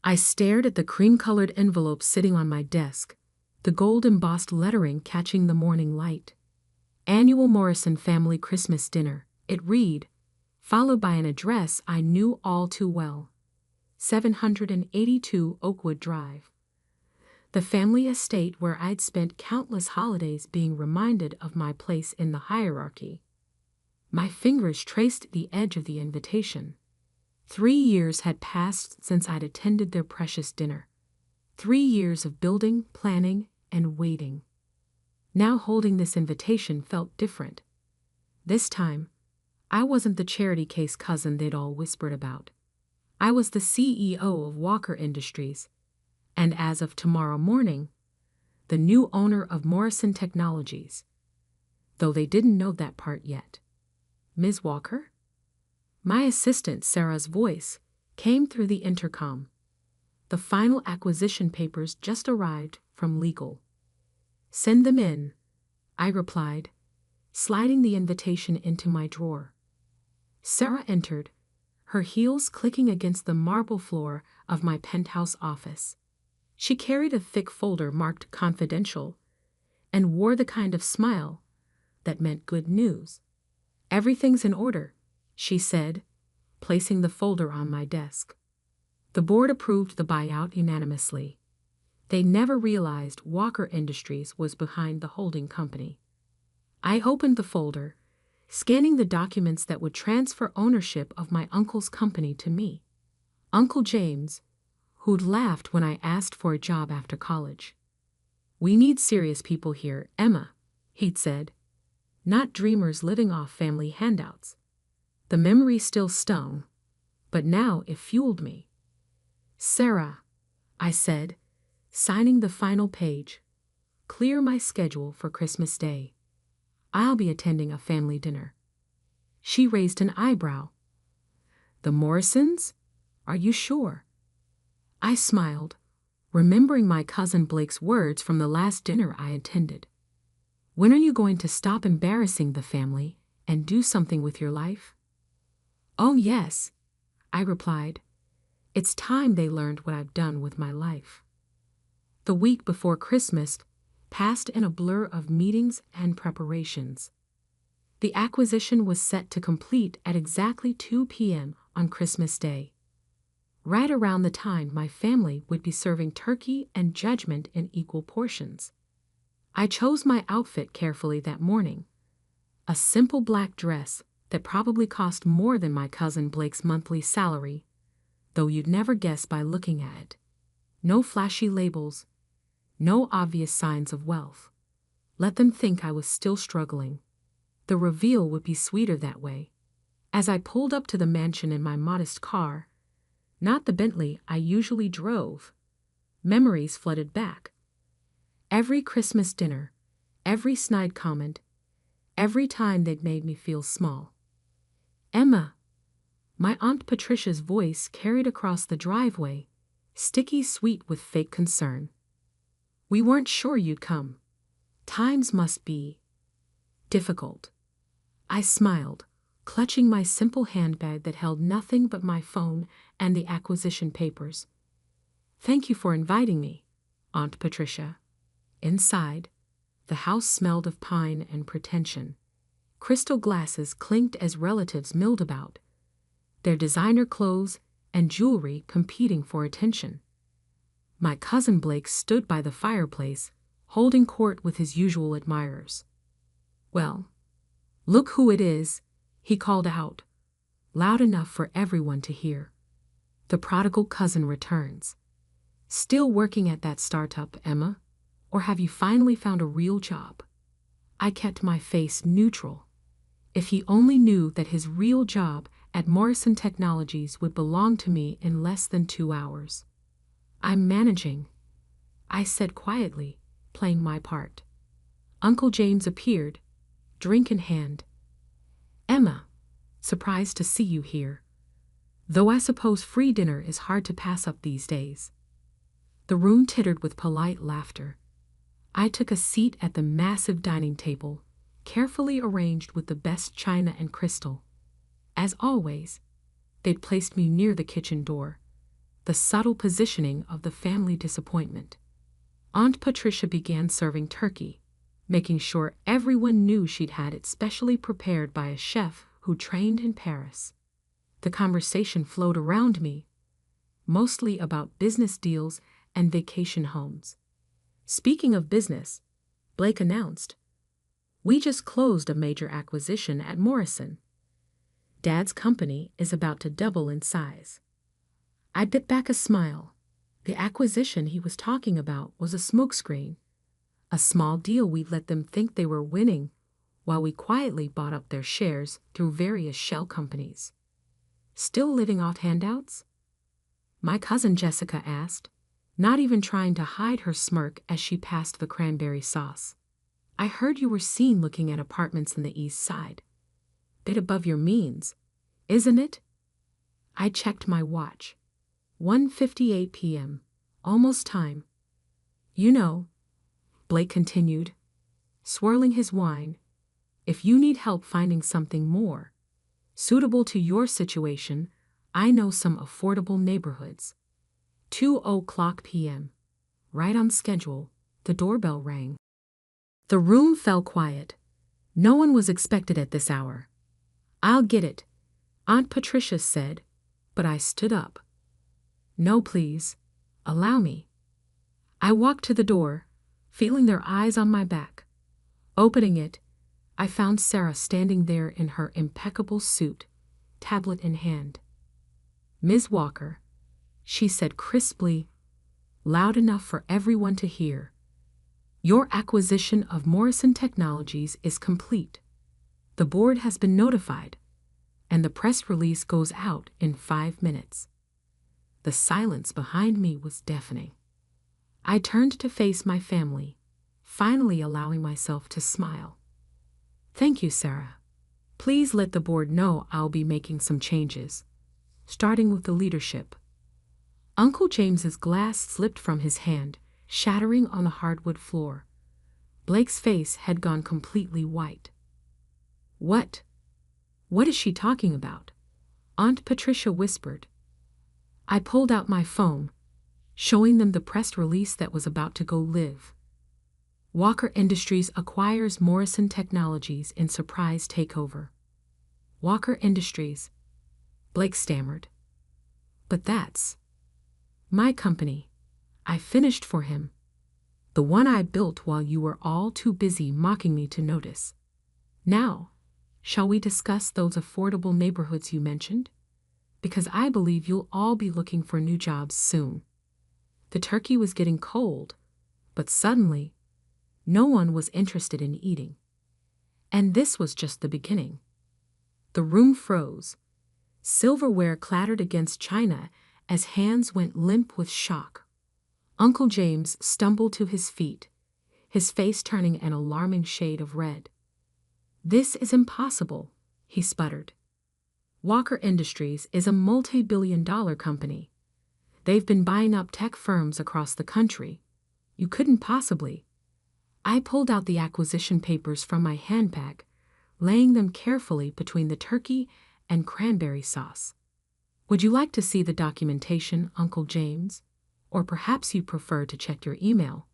I stared at the cream-colored envelope sitting on my desk, the gold-embossed lettering catching the morning light. Annual Morrison Family Christmas Dinner, it read, followed by an address I knew all too well. 782 Oakwood Drive. The family estate where I'd spent countless holidays being reminded of my place in the hierarchy. My fingers traced the edge of the invitation. 3 years had passed since I'd attended their precious dinner. 3 years of building, planning, and waiting. Now holding this invitation felt different. This time, I wasn't the charity case cousin they'd all whispered about. I was the CEO of Walker Industries, and as of tomorrow morning, the new owner of Morrison Technologies. Though they didn't know that part yet. Ms. Walker? My assistant Sarah's voice came through the intercom. The final acquisition papers just arrived from legal. Send them in, I replied, sliding the invitation into my drawer. Sarah entered, her heels clicking against the marble floor of my penthouse office. She carried a thick folder marked confidential and wore the kind of smile that meant good news. Everything's in order, she said, placing the folder on my desk. The board approved the buyout unanimously. They never realized Walker Industries was behind the holding company. I opened the folder, scanning the documents that would transfer ownership of my uncle's company to me. Uncle James, who'd laughed when I asked for a job after college. We need serious people here, Emma, he'd said. Not dreamers living off family handouts. The memory still stung, but now it fueled me. Sarah, I said, signing the final page. Clear my schedule for Christmas Day. I'll be attending a family dinner. She raised an eyebrow. The Morrisons? Are you sure? I smiled, remembering my cousin Blake's words from the last dinner I attended. When are you going to stop embarrassing the family and do something with your life? Oh yes, I replied. It's time they learned what I've done with my life. The week before Christmas passed in a blur of meetings and preparations. The acquisition was set to complete at exactly 2 p.m. on Christmas Day. Right around the time my family would be serving turkey and judgment in equal portions. I chose my outfit carefully that morning. A simple black dress that probably cost more than my cousin Blake's monthly salary, though you'd never guess by looking at it. No flashy labels, no obvious signs of wealth. Let them think I was still struggling. The reveal would be sweeter that way. As I pulled up to the mansion in my modest car, not the Bentley I usually drove, memories flooded back. Every Christmas dinner, every snide comment, every time they'd made me feel small. Emma, my Aunt Patricia's voice carried across the driveway, sticky sweet with fake concern. We weren't sure you'd come. Times must be difficult. I smiled, clutching my simple handbag that held nothing but my phone and the acquisition papers. Thank you for inviting me, Aunt Patricia. Inside, the house smelled of pine and pretension. Crystal glasses clinked as relatives milled about, their designer clothes and jewelry competing for attention. My cousin Blake stood by the fireplace, holding court with his usual admirers. Well, look who it is, he called out, loud enough for everyone to hear. The prodigal cousin returns. Still working at that startup, Emma? Or have you finally found a real job? I kept my face neutral. If he only knew that his real job at Morrison Technologies would belong to me in less than 2 hours. I'm managing, I said quietly, playing my part. Uncle James appeared, drink in hand. Emma, surprised to see you here. Though I suppose free dinner is hard to pass up these days. The room tittered with polite laughter. I took a seat at the massive dining table, carefully arranged with the best china and crystal. As always, they'd placed me near the kitchen door, the subtle positioning of the family disappointment. Aunt Patricia began serving turkey, making sure everyone knew she'd had it specially prepared by a chef who trained in Paris. The conversation flowed around me, mostly about business deals and vacation homes. Speaking of business, Blake announced, "We just closed a major acquisition at Morrison. Dad's company is about to double in size." I bit back a smile. The acquisition he was talking about was a smokescreen, a small deal we'd let them think they were winning while we quietly bought up their shares through various shell companies. "Still living off handouts?" my cousin Jessica asked, not even trying to hide her smirk as she passed the cranberry sauce. "I heard you were seen looking at apartments in the East Side. Bit above your means, isn't it?" I checked my watch. 1:58 p.m. Almost time. "You know," Blake continued, swirling his wine, "if you need help finding something more suitable to your situation, I know some affordable neighborhoods." 2:00 p.m. Right on schedule. The doorbell rang. The room fell quiet. No one was expected at this hour. "I'll get it," Aunt Patricia said, but I stood up. "No, please. Allow me." I walked to the door, feeling their eyes on my back. Opening it, I found Sarah standing there in her impeccable suit, tablet in hand. "Ms. Walker," she said crisply, loud enough for everyone to hear, "your acquisition of Morrison Technologies is complete. The board has been notified, and the press release goes out in 5 minutes." The silence behind me was deafening. I turned to face my family, finally allowing myself to smile. "Thank you, Sarah. Please let the board know I'll be making some changes, starting with the leadership." Uncle James's glass slipped from his hand, shattering on the hardwood floor. Blake's face had gone completely white. What is she talking about?" Aunt Patricia whispered. I pulled out my phone, showing them the press release that was about to go live. "Walker Industries acquires Morrison Technologies in surprise takeover." "Walker Industries," Blake stammered. "But that's my company. I finished for him. The one I built while you were all too busy mocking me to notice. Now, shall we discuss those affordable neighborhoods you mentioned? Because I believe you'll all be looking for new jobs soon." The turkey was getting cold, but suddenly, no one was interested in eating. And this was just the beginning. The room froze. Silverware clattered against china as hands went limp with shock. Uncle James stumbled to his feet, his face turning an alarming shade of red. "This is impossible," he sputtered. "Walker Industries is a multi-billion-dollar company. They've been buying up tech firms across the country. You couldn't possibly." I pulled out the acquisition papers from my handbag, laying them carefully between the turkey and cranberry sauce. "Would you like to see the documentation, Uncle James? Or perhaps you prefer to check your email?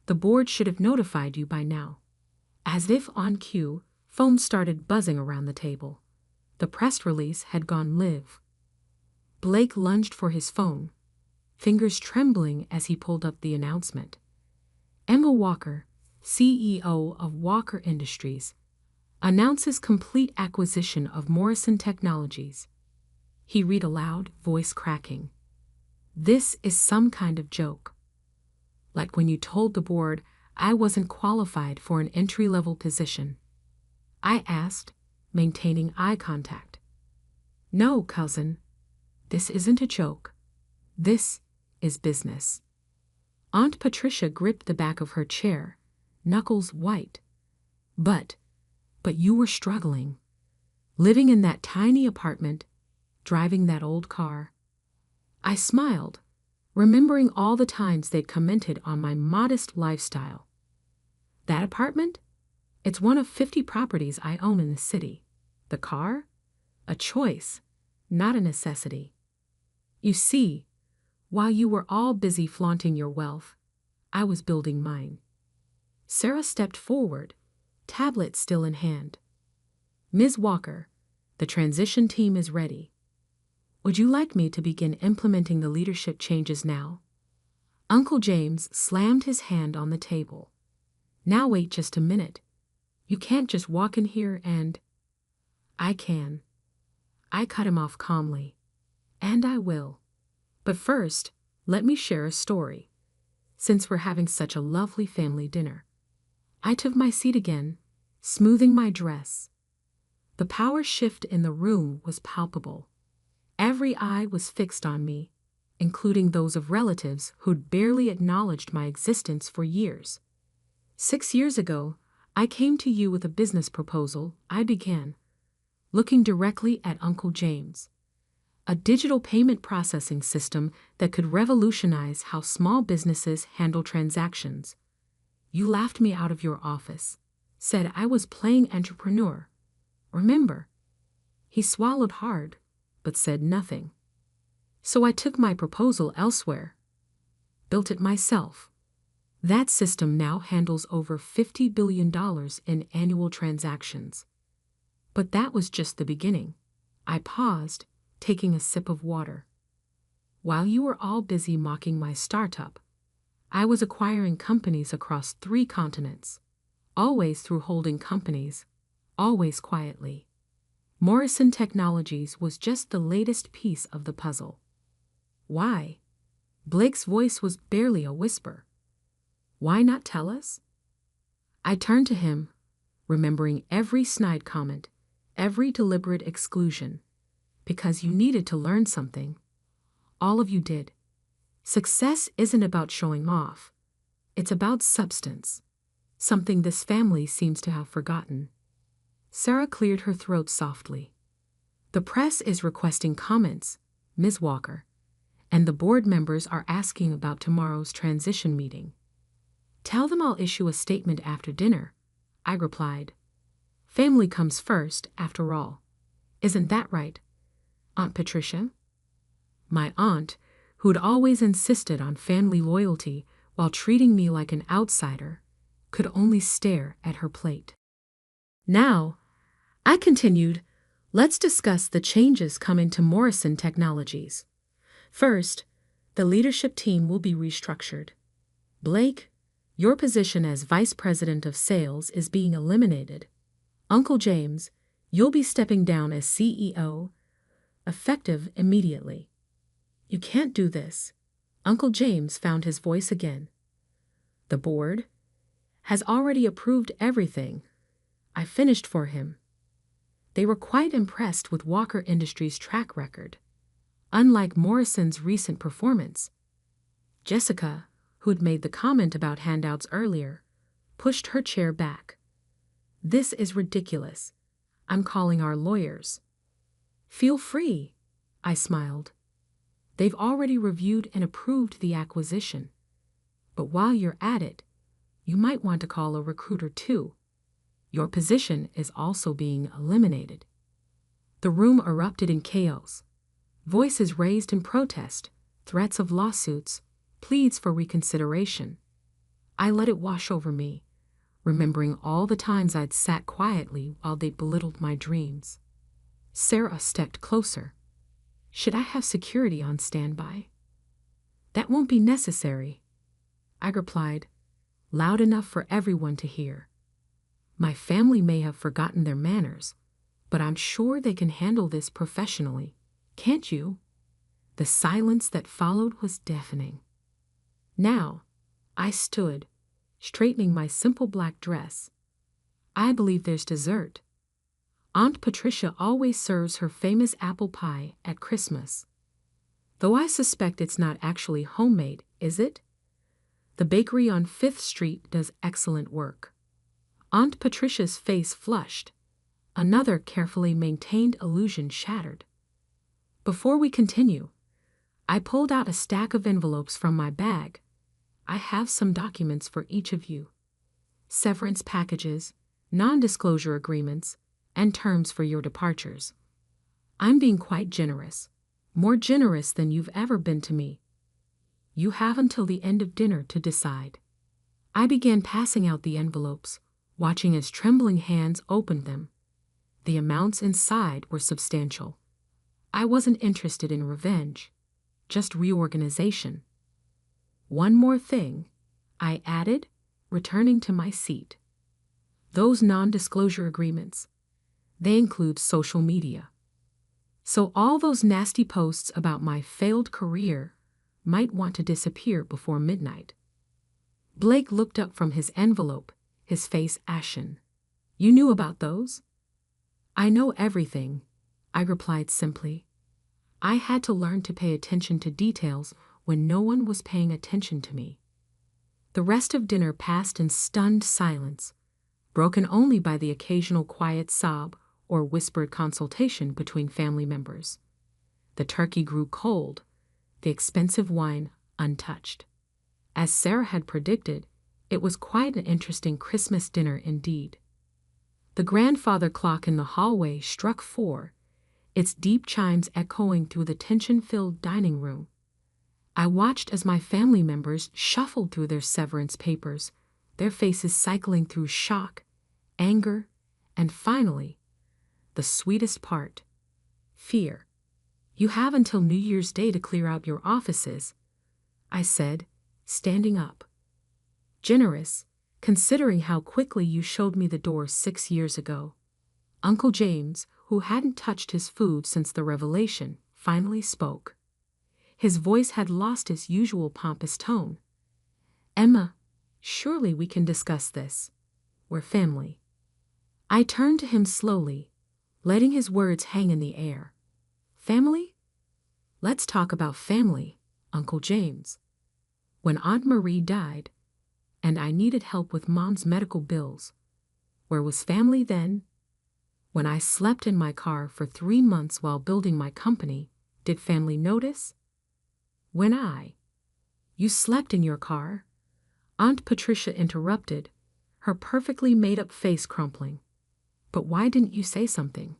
The board should have notified you by now." As if on cue, phone started buzzing around the table. The press release had gone live. Blake lunged for his phone, fingers trembling as he pulled up the announcement. "Emma Walker, CEO of Walker Industries, announces complete acquisition of Morrison Technologies." He read aloud, voice cracking. "This is some kind of joke. Like when you told the board I wasn't qualified for an entry-level position." I asked, maintaining eye contact. "No, cousin. This isn't a joke. This is business." Aunt Patricia gripped the back of her chair, knuckles white. But you were struggling. Living in that tiny apartment, driving that old car." I smiled, remembering all the times they'd commented on my modest lifestyle. "That apartment? It's one of 50 properties I own in the city. The car? A choice, not a necessity. You see, While you were all busy flaunting your wealth, I was building mine. Sarah stepped forward, tablet still in hand. Ms. Walker, the transition team is ready. Would you like me to begin implementing the leadership changes now? Uncle James slammed his hand on the table. Now wait just a minute. You can't just walk in here and... I can. I cut him off calmly. And I will. But first, let me share a story, since we're having such a lovely family dinner. I took my seat again, smoothing my dress. The power shift in the room was palpable. Every eye was fixed on me, including those of relatives who'd barely acknowledged my existence for years. 6 years ago, I came to you with a business proposal. I began, looking directly at Uncle James. A digital payment processing system that could revolutionize how small businesses handle transactions. You laughed me out of your office, said I was playing entrepreneur. Remember? He swallowed hard, but said nothing. So I took my proposal elsewhere. Built it myself. That system now handles over $50 billion in annual transactions. But that was just the beginning. I paused, taking a sip of water. While you were all busy mocking my startup, I was acquiring companies across 3 continents, always through holding companies, always quietly. Morrison Technologies was just the latest piece of the puzzle. Why? Blake's voice was barely a whisper. Why not tell us? I turned to him, remembering every snide comment, every deliberate exclusion. Because you needed to learn something. All of you did. Success isn't about showing off. It's about substance. Something this family seems to have forgotten. Sarah cleared her throat softly. The press is requesting comments, Ms. Walker, and the board members are asking about tomorrow's transition meeting. Tell them I'll issue a statement after dinner, I replied. Family comes first, after all. Isn't that right, Aunt Patricia? My aunt, who'd always insisted on family loyalty while treating me like an outsider, could only stare at her plate. Now, I continued, let's discuss the changes coming to Morrison Technologies. First, the leadership team will be restructured. Blake, your position as Vice President of Sales is being eliminated. Uncle James, you'll be stepping down as CEO, effective immediately. You can't do this. Uncle James found his voice again. The board has already approved everything. I finished for him. They were quite impressed with Walker Industries' track record. Unlike Morrison's recent performance, Jessica, who'd made the comment about handouts earlier, pushed her chair back. This is ridiculous. I'm calling our lawyers. Feel free, I smiled. They've already reviewed and approved the acquisition. But while you're at it, you might want to call a recruiter too. Your position is also being eliminated. The room erupted in chaos. Voices raised in protest, threats of lawsuits, pleas for reconsideration. I let it wash over me, remembering all the times I'd sat quietly while they belittled my dreams. Sarah stepped closer. Should I have security on standby? That won't be necessary, I replied, loud enough for everyone to hear. My family may have forgotten their manners, but I'm sure they can handle this professionally. Can't you? The silence that followed was deafening. Now, I stood, straightening my simple black dress. I believe there's dessert. Aunt Patricia always serves her famous apple pie at Christmas. Though I suspect it's not actually homemade, is it? The bakery on 5th Street does excellent work. Aunt Patricia's face flushed. Another carefully maintained illusion shattered. Before we continue, I pulled out a stack of envelopes from my bag. I have some documents for each of you. Severance packages, non-disclosure agreements, and terms for your departures. I'm being quite generous, more generous than you've ever been to me. You have until the end of dinner to decide. I began passing out the envelopes, watching as trembling hands opened them. The amounts inside were substantial. I wasn't interested in revenge, just reorganization. One more thing, I added, returning to my seat. Those non-disclosure agreements, they include social media. So all those nasty posts about my failed career might want to disappear before midnight. Blake looked up from his envelope, his face ashen. You knew about those? I know everything, I replied simply. I had to learn to pay attention to details when no one was paying attention to me. The rest of dinner passed in stunned silence, broken only by the occasional quiet sob or whispered consultation between family members. The turkey grew cold, the expensive wine untouched. As Sarah had predicted, it was quite an interesting Christmas dinner indeed. The grandfather clock in the hallway struck 4, its deep chimes echoing through the tension-filled dining room. I watched as my family members shuffled through their severance papers, their faces cycling through shock, anger, and finally, the sweetest part, fear. You have until New Year's Day to clear out your offices, I said, standing up. Generous, considering how quickly you showed me the door 6 years ago. Uncle James, who hadn't touched his food since the revelation, finally spoke. His voice had lost its usual pompous tone. Emma, surely we can discuss this. We're family. I turned to him slowly, letting his words hang in the air. Family? Let's talk about family, Uncle James. When Aunt Marie died, and I needed help with Mom's medical bills, where was family then? When I slept in my car for 3 months while building my company, did family notice? You slept in your car? Aunt Patricia interrupted, her perfectly made-up face crumpling. But why didn't you say something?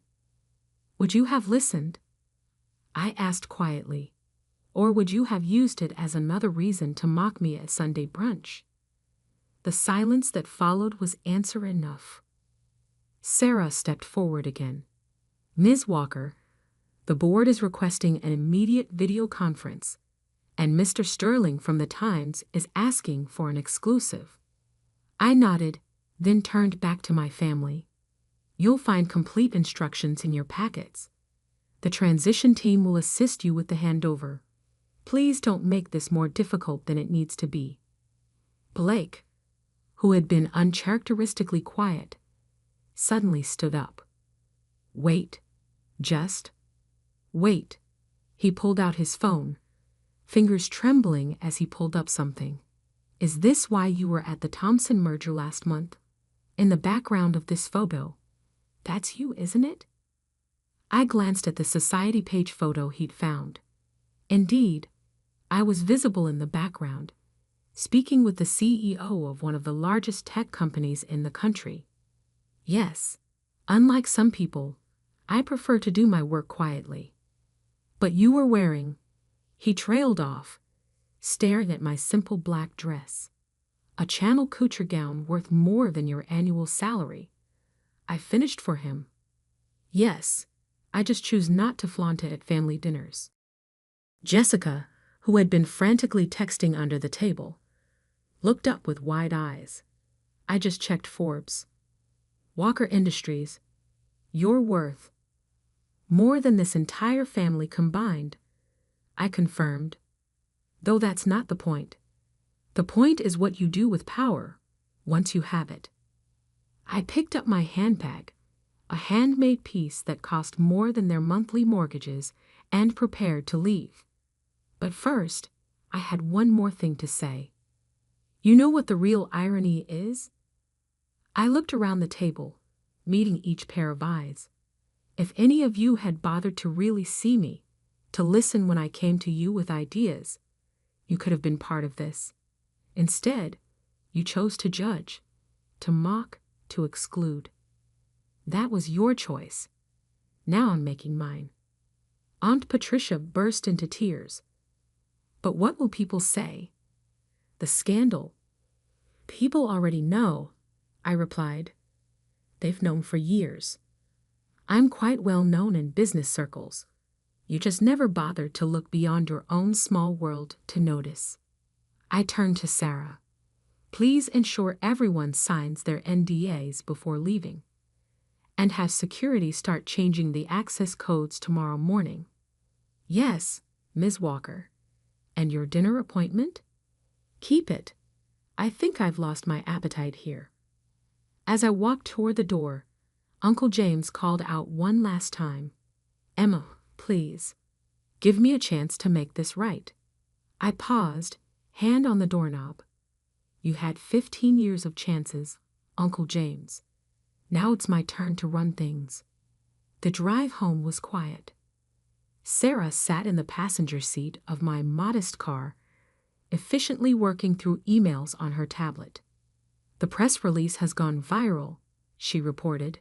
Would you have listened? I asked quietly. Or would you have used it as another reason to mock me at Sunday brunch? The silence that followed was answer enough. Sarah stepped forward again. Ms. Walker, the board is requesting an immediate video conference, and Mr. Sterling from the Times is asking for an exclusive. I nodded, then turned back to my family. You'll find complete instructions in your packets. The transition team will assist you with the handover. Please don't make this more difficult than it needs to be. Blake, who had been uncharacteristically quiet, suddenly stood up. Wait. Just wait. He pulled out his phone, fingers trembling as he pulled up something. Is this why you were at the Thompson merger last month? In the background of this photo. That's you, isn't it? I glanced at the society page photo he'd found. Indeed, I was visible in the background, speaking with the CEO of one of the largest tech companies in the country. Yes, unlike some people, I prefer to do my work quietly. But you were wearing, he trailed off, staring at my simple black dress. A Chanel couture gown worth more than your annual salary. I finished for him. Yes, I just choose not to flaunt it at family dinners. Jessica, who had been frantically texting under the table, looked up with wide eyes. I just checked Forbes. Walker Industries, you're worth more than this entire family combined, I confirmed. Though that's not the point. The point is what you do with power, once you have it. I picked up my handbag, a handmade piece that cost more than their monthly mortgages, and prepared to leave. But first, I had one more thing to say. You know what the real irony is? I looked around the table, meeting each pair of eyes. If any of you had bothered to really see me, to listen when I came to you with ideas, you could have been part of this. Instead, you chose to judge, to mock, to exclude. That was your choice. Now I'm making mine. Aunt Patricia burst into tears. But what will people say? The scandal. People already know, I replied. They've known for years. I'm quite well known in business circles. You just never bothered to look beyond your own small world to notice. I turned to Sarah. Please ensure everyone signs their NDAs before leaving. And have security start changing the access codes tomorrow morning. Yes, Ms. Walker. And your dinner appointment? Keep it. I think I've lost my appetite here. As I walked toward the door, Uncle James called out one last time. Emma, please. Give me a chance to make this right. I paused, hand on the doorknob. You had 15 years of chances, Uncle James. Now it's my turn to run things. The drive home was quiet. Sarah sat in the passenger seat of my modest car, efficiently working through emails on her tablet. The press release has gone viral, she reported.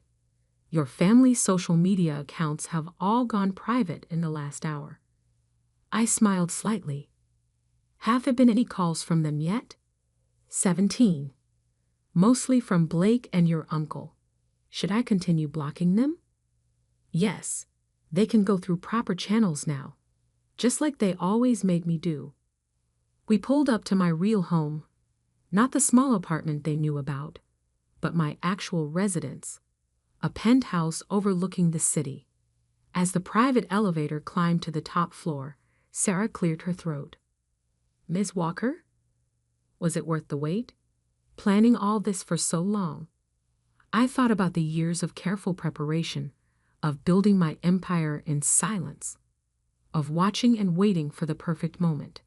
Your family's social media accounts have all gone private in the last hour. I smiled slightly. Have there been any calls from them yet? 17. Mostly from Blake and your uncle. Should I continue blocking them? Yes, they can go through proper channels now, just like they always made me do. We pulled up to my real home, not the small apartment they knew about, but my actual residence, a penthouse overlooking the city. As the private elevator climbed to the top floor, Sarah cleared her throat. Ms. Walker? Was it worth the wait? Planning all this for so long? I thought about the years of careful preparation, of building my empire in silence, of watching and waiting for the perfect moment.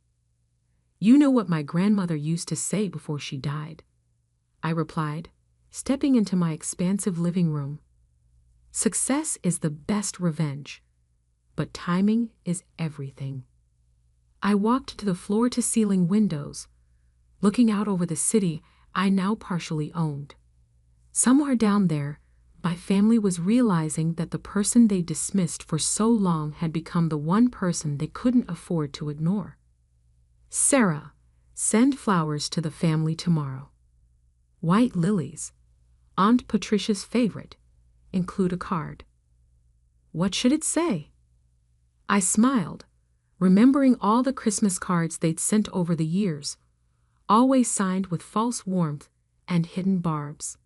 You know what my grandmother used to say before she died, I replied, stepping into my expansive living room. Success is the best revenge, but timing is everything. I walked to the floor-to-ceiling windows, looking out over the city I now partially owned. Somewhere down there, my family was realizing that the person they dismissed for so long had become the one person they couldn't afford to ignore. Sarah, send flowers to the family tomorrow. White lilies, Aunt Patricia's favorite, include a card. What should it say? I smiled, remembering all the Christmas cards they'd sent over the years, always signed with false warmth and hidden barbs.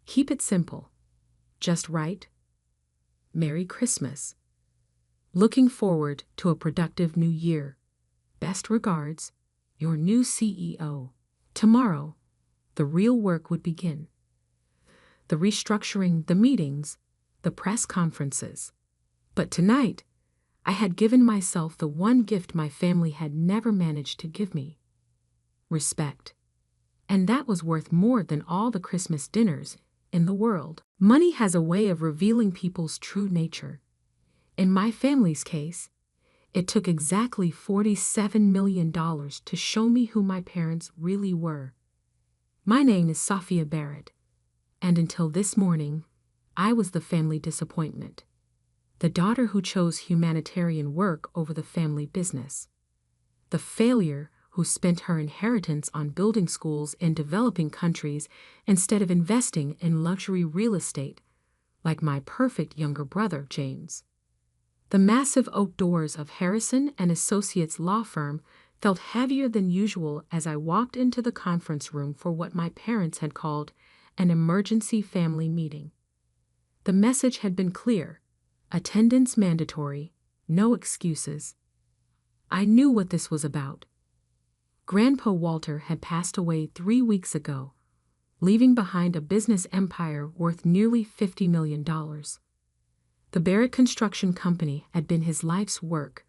Keep it simple. Just right. Merry Christmas. Looking forward to a productive new year. Best regards, your new CEO. Tomorrow, the real work would begin. The restructuring, the meetings, the press conferences. But tonight, I had given myself the one gift my family had never managed to give me. Respect. And that was worth more than all the Christmas dinners in the world. Money has a way of revealing people's true nature. In my family's case, it took exactly $47 million to show me who my parents really were. My name is Sophia Barrett, and until this morning, I was the family disappointment, the daughter who chose humanitarian work over the family business, the failure who spent her inheritance on building schools in developing countries instead of investing in luxury real estate, like my perfect younger brother, James. The massive oak doors of Harrison and Associates law firm felt heavier than usual as I walked into the conference room for what my parents had called an emergency family meeting. The message had been clear: attendance mandatory, no excuses. I knew what this was about. Grandpa Walter had passed away 3 weeks ago, leaving behind a business empire worth nearly $50 million. The Barrett Construction Company had been his life's work,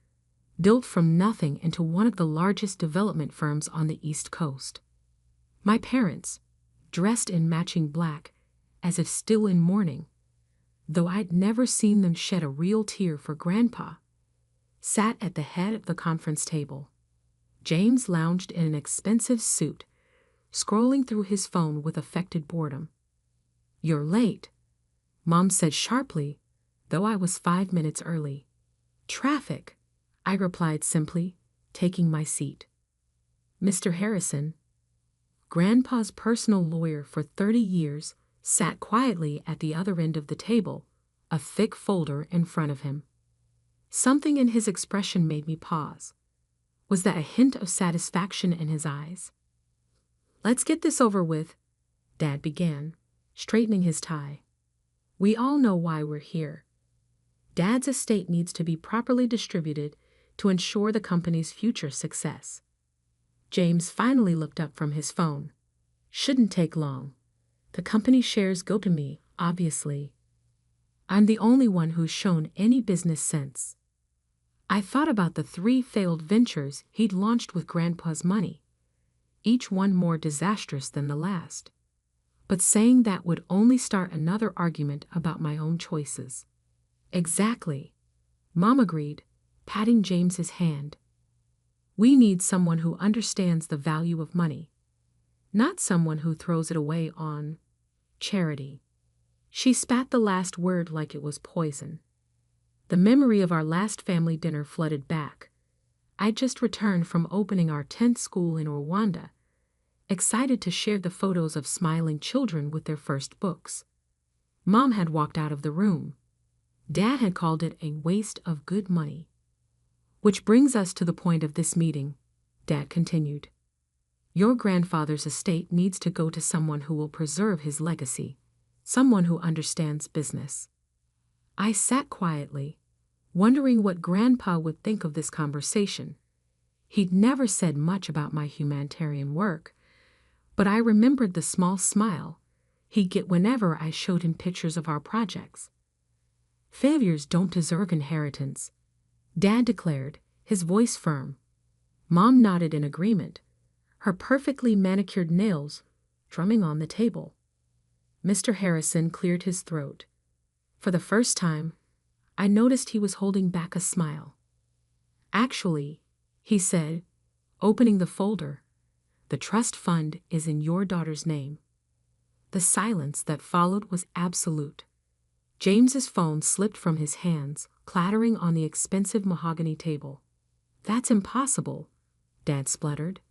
built from nothing into one of the largest development firms on the East Coast. My parents, dressed in matching black, as if still in mourning, though I'd never seen them shed a real tear for Grandpa, sat at the head of the conference table. James lounged in an expensive suit, scrolling through his phone with affected boredom. "You're late," Mom said sharply, though I was 5 minutes early. "Traffic," I replied simply, taking my seat. Mr. Harrison, Grandpa's personal lawyer for 30 years, sat quietly at the other end of the table, a thick folder in front of him. Something in his expression made me pause. Was that a hint of satisfaction in his eyes? "Let's get this over with," Dad began, straightening his tie. "We all know why we're here. Dad's estate needs to be properly distributed to ensure the company's future success." James finally looked up from his phone. "Shouldn't take long. The company shares go to me, obviously. I'm the only one who's shown any business sense." I thought about the 3 failed ventures he'd launched with Grandpa's money, each one more disastrous than the last. But saying that would only start another argument about my own choices. "Exactly," Mom agreed, patting James's hand. "We need someone who understands the value of money, not someone who throws it away on charity." She spat the last word like it was poison. The memory of our last family dinner flooded back. I'd just returned from opening our 10th school in Rwanda, excited to share the photos of smiling children with their first books. Mom had walked out of the room. Dad had called it a waste of good money. "Which brings us to the point of this meeting," Dad continued. "Your grandfather's estate needs to go to someone who will preserve his legacy, someone who understands business." I sat quietly, wondering what Grandpa would think of this conversation. He'd never said much about my humanitarian work, but I remembered the small smile he'd get whenever I showed him pictures of our projects. "Failures don't deserve inheritance," Dad declared, his voice firm. Mom nodded in agreement, her perfectly manicured nails drumming on the table. Mr. Harrison cleared his throat. For the first time, I noticed he was holding back a smile. "Actually," he said, opening the folder, "the trust fund is in your daughter's name." The silence that followed was absolute. James's phone slipped from his hands, clattering on the expensive mahogany table. "That's impossible," Dad spluttered.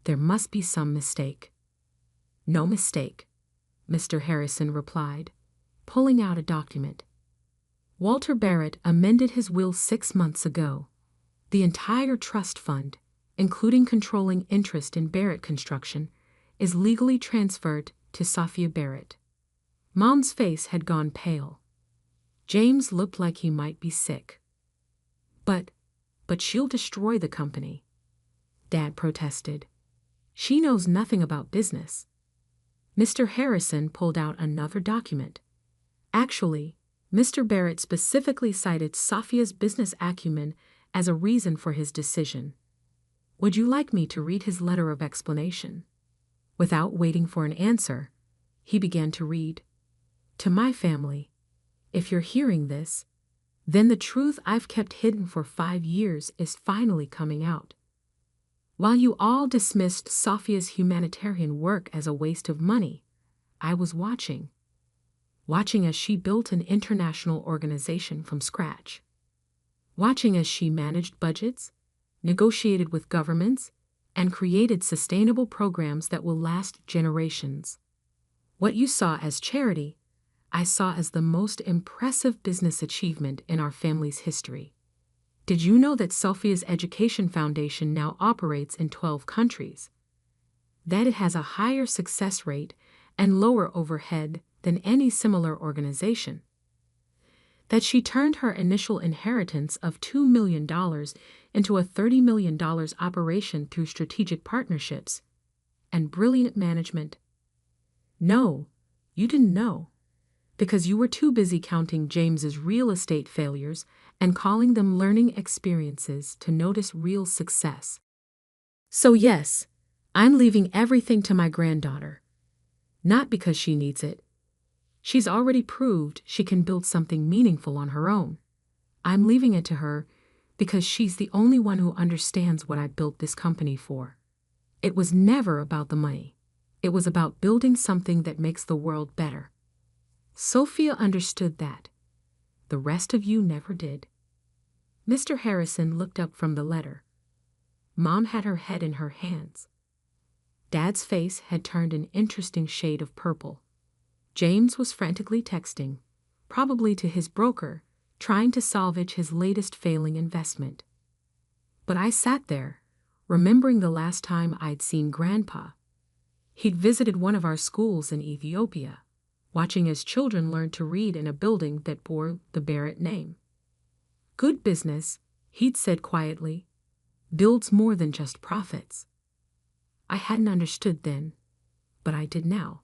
"There must be some mistake." "No mistake," Mr. Harrison replied, pulling out a document. "Walter Barrett amended his will 6 months ago. The entire trust fund, including controlling interest in Barrett Construction, is legally transferred to Sophia Barrett." Mom's face had gone pale. James looked like he might be sick. But she'll destroy the company," Dad protested. "She knows nothing about business." Mr. Harrison pulled out another document. Actually, Mr. Barrett specifically cited Sophia's business acumen as a reason for his decision. "Would you like me to read his letter of explanation?" Without waiting for an answer, he began to read. "To my family, if you're hearing this, then the truth I've kept hidden for 5 years is finally coming out. While you all dismissed Sophia's humanitarian work as a waste of money, I was watching as she built an international organization from scratch. Watching as she managed budgets, negotiated with governments, and created sustainable programs that will last generations. What you saw as charity, I saw as the most impressive business achievement in our family's history. Did you know that Sophia's Education Foundation now operates in 12 countries? That it has a higher success rate and lower overhead than any similar organization? That she turned her initial inheritance of $2 million into a $30 million operation through strategic partnerships and brilliant management? No, you didn't know, because you were too busy counting James's real estate failures and calling them learning experiences to notice real success. So yes, I'm leaving everything to my granddaughter. Not because she needs it. She's already proved she can build something meaningful on her own. I'm leaving it to her because she's the only one who understands what I built this company for. It was never about the money. It was about building something that makes the world better. Sophia understood that. The rest of you never did." Mr. Harrison looked up from the letter. Mom had her head in her hands. Dad's face had turned an interesting shade of purple. James was frantically texting, probably to his broker, trying to salvage his latest failing investment. But I sat there, remembering the last time I'd seen Grandpa. He'd visited one of our schools in Ethiopia, watching as children learned to read in a building that bore the Barrett name. Good business, he'd said quietly, builds more than just profits. I hadn't understood then, but I did now.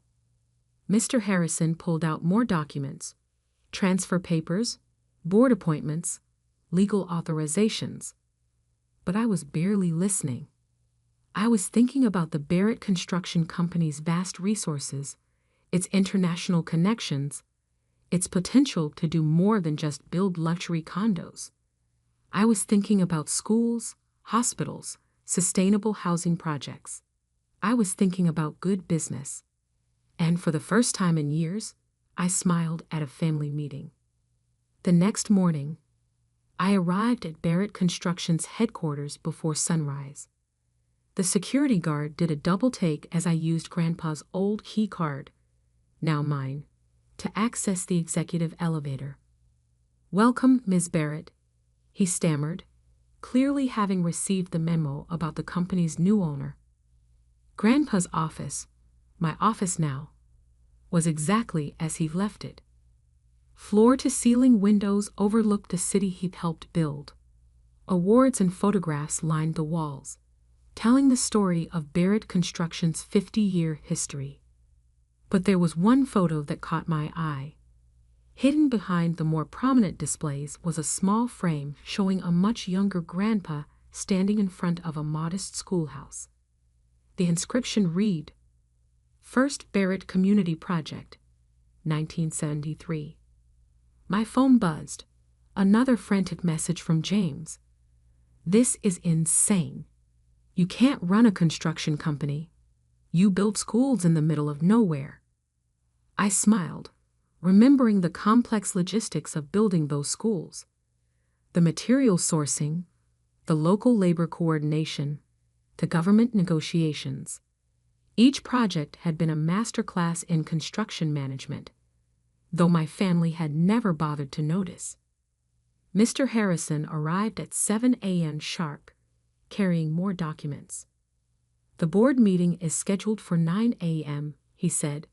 Mr. Harrison pulled out more documents, transfer papers, board appointments, legal authorizations. But I was barely listening. I was thinking about the Barrett Construction Company's vast resources, its international connections, its potential to do more than just build luxury condos. I was thinking about schools, hospitals, sustainable housing projects. I was thinking about good business. And for the first time in years, I smiled at a family meeting. The next morning, I arrived at Barrett Construction's headquarters before sunrise. The security guard did a double take as I used Grandpa's old key card, now mine, to access the executive elevator. "Welcome, Ms. Barrett," he stammered, clearly having received the memo about the company's new owner. Grandpa's office, my office now, was exactly as he left it. Floor-to-ceiling windows overlooked the city he'd helped build. Awards and photographs lined the walls, telling the story of Barrett Construction's 50-year history. But there was one photo that caught my eye. Hidden behind the more prominent displays was a small frame showing a much younger Grandpa standing in front of a modest schoolhouse. The inscription read, "First Barrett Community Project, 1973. My phone buzzed. Another frantic message from James. "This is insane. You can't run a construction company. You build schools in the middle of nowhere." I smiled, remembering the complex logistics of building those schools. The material sourcing, the local labor coordination, the government negotiations. Each project had been a masterclass in construction management, though my family had never bothered to notice. Mr. Harrison arrived at 7 a.m. sharp, carrying more documents. "The board meeting is scheduled for 9 a.m., he said.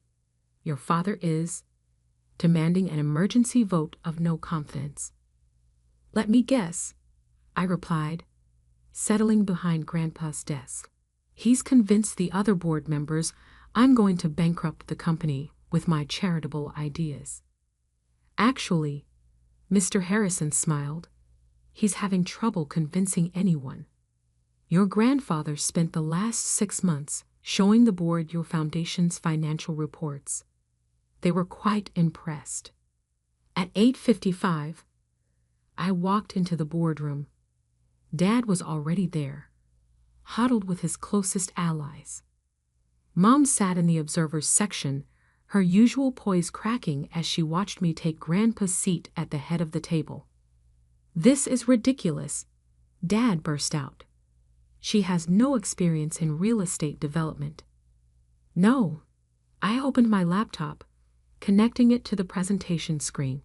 "Your father is demanding an emergency vote of no confidence." "Let me guess," I replied, settling behind Grandpa's desk. "He's convinced the other board members I'm going to bankrupt the company with my charitable ideas." "Actually," Mr. Harrison smiled, "he's having trouble convincing anyone. Your grandfather spent the last 6 months showing the board your foundation's financial reports. They were quite impressed." At 8:55, I walked into the boardroom. Dad was already there, huddled with his closest allies. Mom sat in the observers section, her usual poise cracking as she watched me take Grandpa's seat at the head of the table. "This is ridiculous," Dad burst out. "She has no experience in real estate development." "No." I opened my laptop, connecting it to the presentation screen.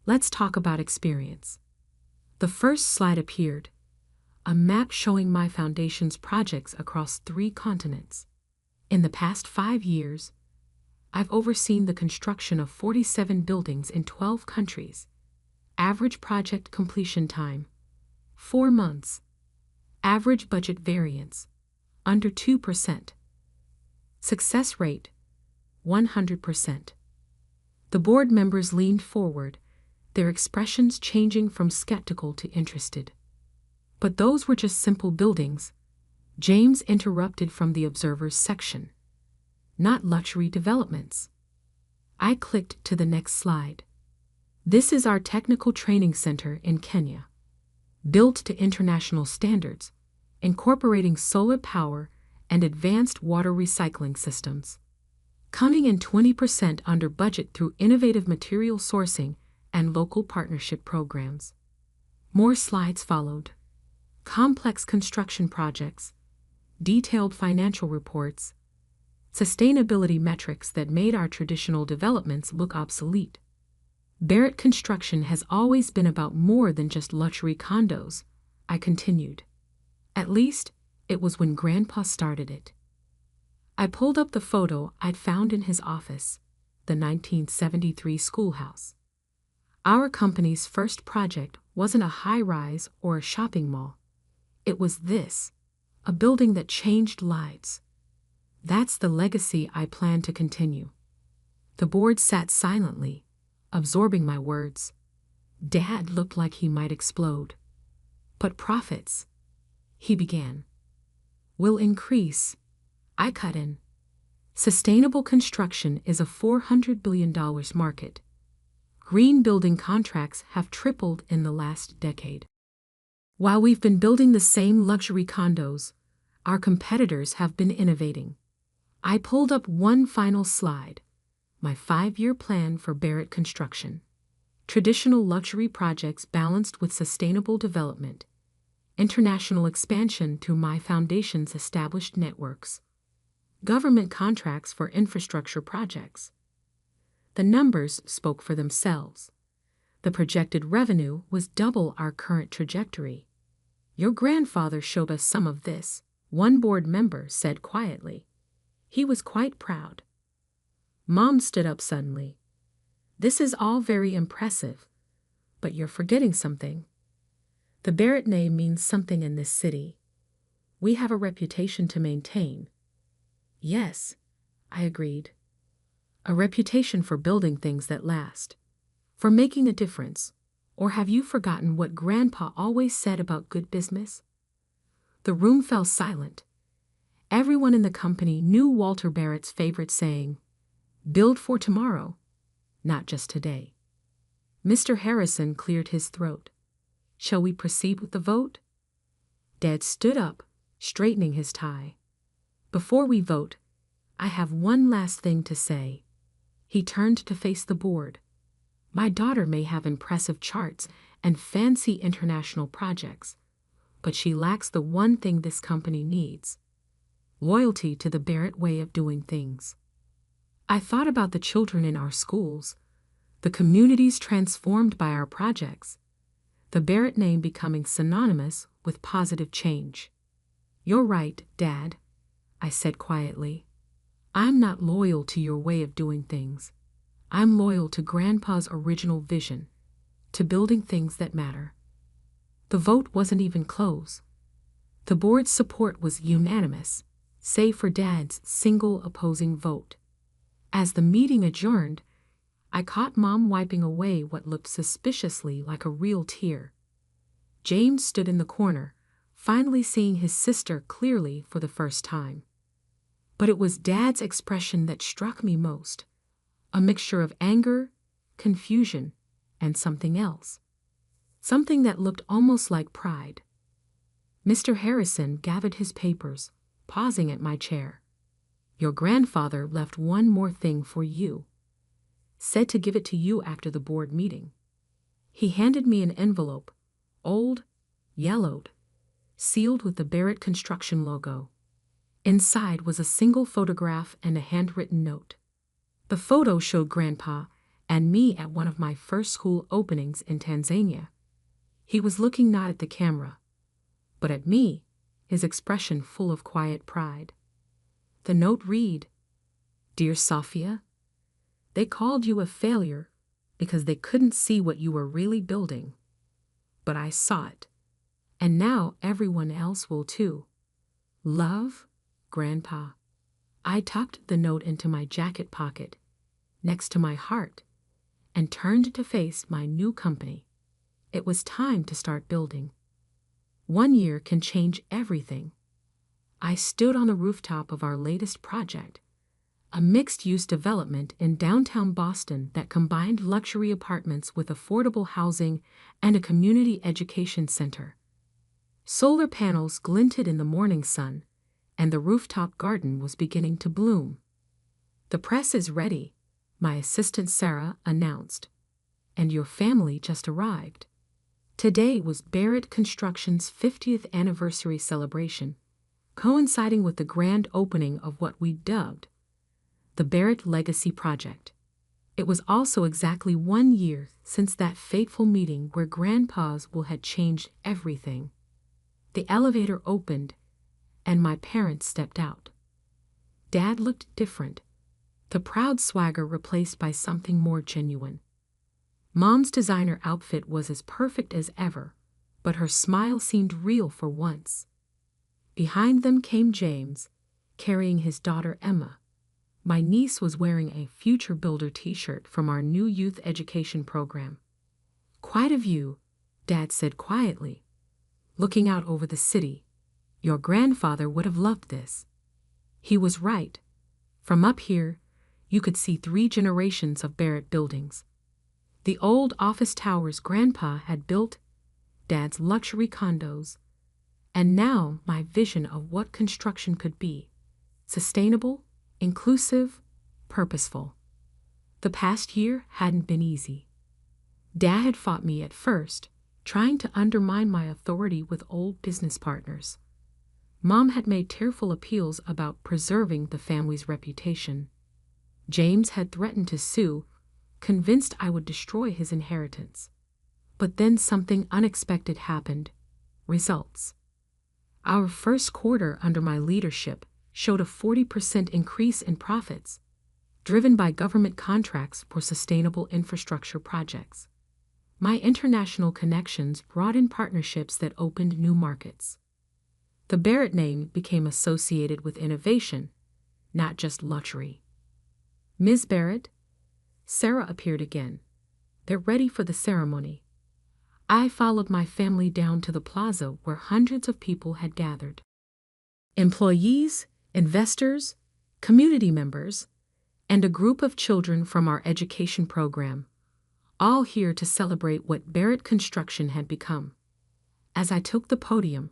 "Let's talk about experience." The first slide appeared, a map showing my foundation's projects across 3 continents. In the past 5 years, I've overseen the construction of 47 buildings in 12 countries. Average project completion time, 4 months. Average budget variance, under 2%. Success rate, 100%. The board members leaned forward, their expressions changing from skeptical to interested. "But those were just simple buildings," James interrupted from the observers section. "Not luxury developments." I clicked to the next slide. "This is our technical training center in Kenya, built to international standards, incorporating solar power and advanced water recycling systems, coming in 20% under budget through innovative material sourcing and local partnership programs." More slides followed. complex construction projects, detailed financial reports, sustainability metrics that made our traditional developments look obsolete. Barrett Construction has always been about more than just luxury condos, I continued. At least, it was when Grandpa started it. I pulled up the photo I'd found in his office, the 1973 schoolhouse. Our company's first project wasn't a high-rise or a shopping mall. It was this, a building that changed lives. That's the legacy I plan to continue. The board sat silently, absorbing my words. Dad looked like he might explode. But profits, he began, will increase. I cut in. Sustainable construction is a $400 billion market. Green building contracts have tripled in the last decade. While we've been building the same luxury condos, our competitors have been innovating. I pulled up one final slide, my 5-year plan for Barrett Construction. Traditional luxury projects balanced with sustainable development. International expansion through my foundation's established networks. Government contracts for infrastructure projects. The numbers spoke for themselves. The projected revenue was double our current trajectory. Your grandfather showed us some of this, one board member said quietly. He was quite proud. Mom stood up suddenly. This is all very impressive, but you're forgetting something. The Barrett name means something in this city. We have a reputation to maintain. Yes, I agreed. A reputation for building things that last, for making a difference. Or have you forgotten what Grandpa always said about good business? The room fell silent. Everyone in the company knew Walter Barrett's favorite saying, build for tomorrow, not just today. Mr. Harrison cleared his throat. Shall we proceed with the vote? Dad stood up, straightening his tie. Before we vote, I have one last thing to say. He turned to face the board. My daughter may have impressive charts and fancy international projects, but she lacks the one thing this company needs: loyalty to the Barrett way of doing things. I thought about the children in our schools, the communities transformed by our projects, the Barrett name becoming synonymous with positive change. You're right, Dad, I said quietly. I'm not loyal to your way of doing things. I'm loyal to Grandpa's original vision, to building things that matter. The vote wasn't even close. The board's support was unanimous, save for Dad's single opposing vote. As the meeting adjourned, I caught Mom wiping away what looked suspiciously like a real tear. James stood in the corner, finally seeing his sister clearly for the first time. But it was Dad's expression that struck me most, a mixture of anger, confusion, and something else. Something that looked almost like pride. Mr. Harrison gathered his papers, pausing at my chair. Your grandfather left one more thing for you. Said to give it to you after the board meeting. He handed me an envelope, old, yellowed, sealed with the Barrett Construction logo. Inside was a single photograph and a handwritten note. The photo showed Grandpa and me at one of my first school openings in Tanzania. He was looking not at the camera, but at me, his expression full of quiet pride. The note read, Dear Sophia, they called you a failure because they couldn't see what you were really building. But I saw it, and now everyone else will too. Love, Grandpa. I tucked the note into my jacket pocket, next to my heart, and turned to face my new company. It was time to start building. 1 year can change everything. I stood on the rooftop of our latest project, a mixed-use development in downtown Boston that combined luxury apartments with affordable housing and a community education center. Solar panels glinted in the morning sun, and the rooftop garden was beginning to bloom. The press is ready, my assistant Sarah announced, and your family just arrived. Today was Barrett Construction's 50th anniversary celebration, coinciding with the grand opening of what we dubbed the Barrett Legacy Project. It was also exactly 1 year since that fateful meeting where Grandpa's will had changed everything. The elevator opened, and my parents stepped out. Dad looked different, the proud swagger replaced by something more genuine. Mom's designer outfit was as perfect as ever, but her smile seemed real for once. Behind them came James, carrying his daughter Emma. My niece was wearing a Future Builder t-shirt from our new youth education program. "Quite a view," Dad said quietly, looking out over the city. "Your grandfather would have loved this." He was right. From up here, you could see 3 generations of Barrett buildings. The old office towers Grandpa had built, Dad's luxury condos, and now my vision of what construction could be: sustainable, inclusive, purposeful. The past year hadn't been easy. Dad had fought me at first, trying to undermine my authority with old business partners. Mom had made tearful appeals about preserving the family's reputation. James had threatened to sue, convinced I would destroy his inheritance. But then something unexpected happened. Results. Our first quarter under my leadership showed a 40% increase in profits, driven by government contracts for sustainable infrastructure projects. My international connections brought in partnerships that opened new markets. The Barrett name became associated with innovation, not just luxury. "Ms. Barrett?" Sarah appeared again. "They're ready for the ceremony." I followed my family down to the plaza where hundreds of people had gathered. Employees, investors, community members, and a group of children from our education program, all here to celebrate what Barrett Construction had become. As I took the podium,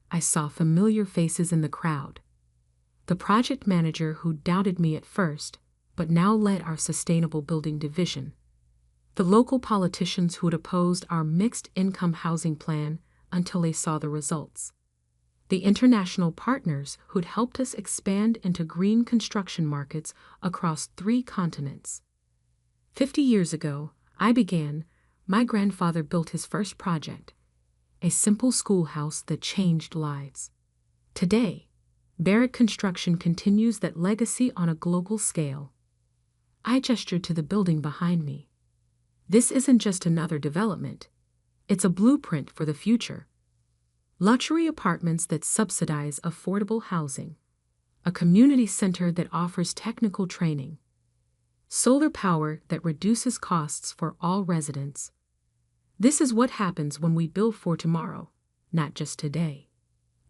I saw familiar faces in the crowd. The project manager who doubted me at first, but now led our sustainable building division. The local politicians who'd opposed our mixed-income housing plan until they saw the results. The international partners who'd helped us expand into green construction markets across 3 continents. 50 years ago, my grandfather built his first project, a simple schoolhouse that changed lives. Today, Barrett Construction continues that legacy on a global scale. I gestured to the building behind me. This isn't just another development. It's a blueprint for the future. Luxury apartments that subsidize affordable housing, a community center that offers technical training, solar power that reduces costs for all residents. This is what happens when we build for tomorrow, not just today.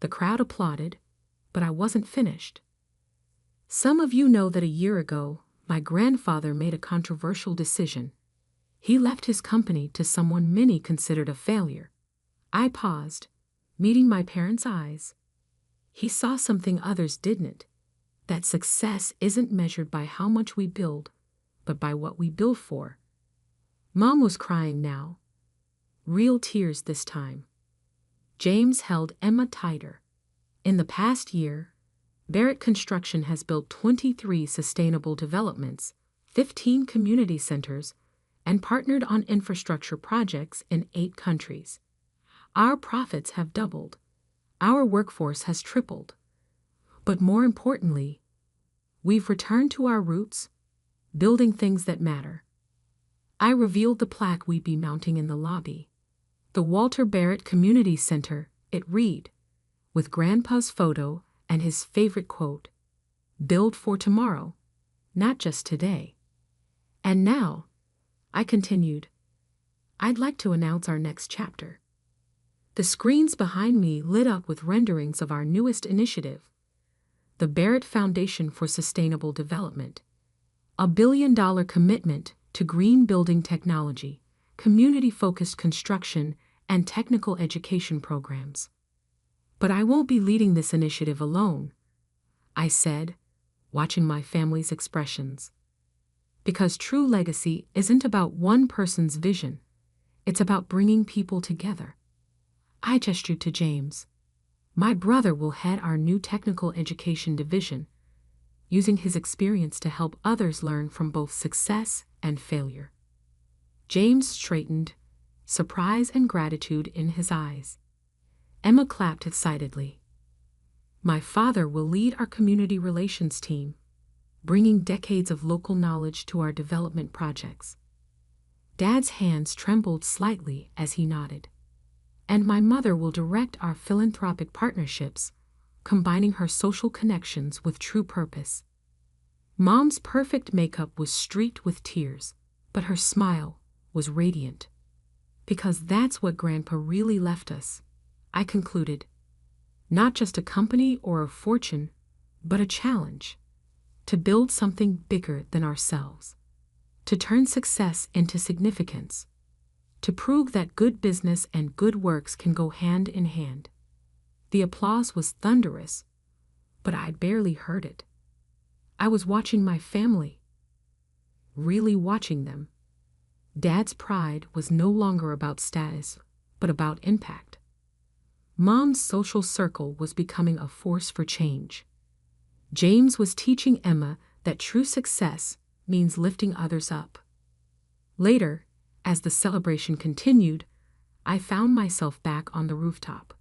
The crowd applauded, but I wasn't finished. Some of you know that a year ago, my grandfather made a controversial decision. He left his company to someone many considered a failure. I paused, meeting my parents' eyes. He saw something others didn't, that success isn't measured by how much we build, but by what we build for. Mom was crying now. Real tears this time. James held Emma tighter. In the past year, Barrett Construction has built 23 sustainable developments, 15 community centers, and partnered on infrastructure projects in 8 countries. Our profits have doubled. Our workforce has tripled. But more importantly, we've returned to our roots, building things that matter. I revealed the plaque we'd be mounting in the lobby. The Walter Barrett Community Center, it read, with Grandpa's photo and his favorite quote, "Build for tomorrow, not just today." And now, I continued, I'd like to announce our next chapter. The screens behind me lit up with renderings of our newest initiative, the Barrett Foundation for Sustainable Development, a $1 billion commitment to green building technology, community-focused construction, and technical education programs. But I won't be leading this initiative alone, I said, watching my family's expressions. Because true legacy isn't about one person's vision, It's about bringing people together. I gestured to James. My brother will head our new technical education division, using his experience to help others learn from both success and failure. James straightened, surprise and gratitude in his eyes. Emma clapped excitedly. My father will lead our community relations team, bringing decades of local knowledge to our development projects. Dad's hands trembled slightly as he nodded. And my mother will direct our philanthropic partnerships, combining her social connections with true purpose. Mom's perfect makeup was streaked with tears, but her smile was radiant. Because that's what Grandpa really left us, I concluded. Not just a company or a fortune, but a challenge. To build something bigger than ourselves. To turn success into significance. To prove that good business and good works can go hand in hand. The applause was thunderous, but I barely heard it. I was watching my family. Really watching them. Dad's pride was no longer about status, but about impact. Mom's social circle was becoming a force for change. James was teaching Emma that true success means lifting others up. Later, as the celebration continued, I found myself back on the rooftop.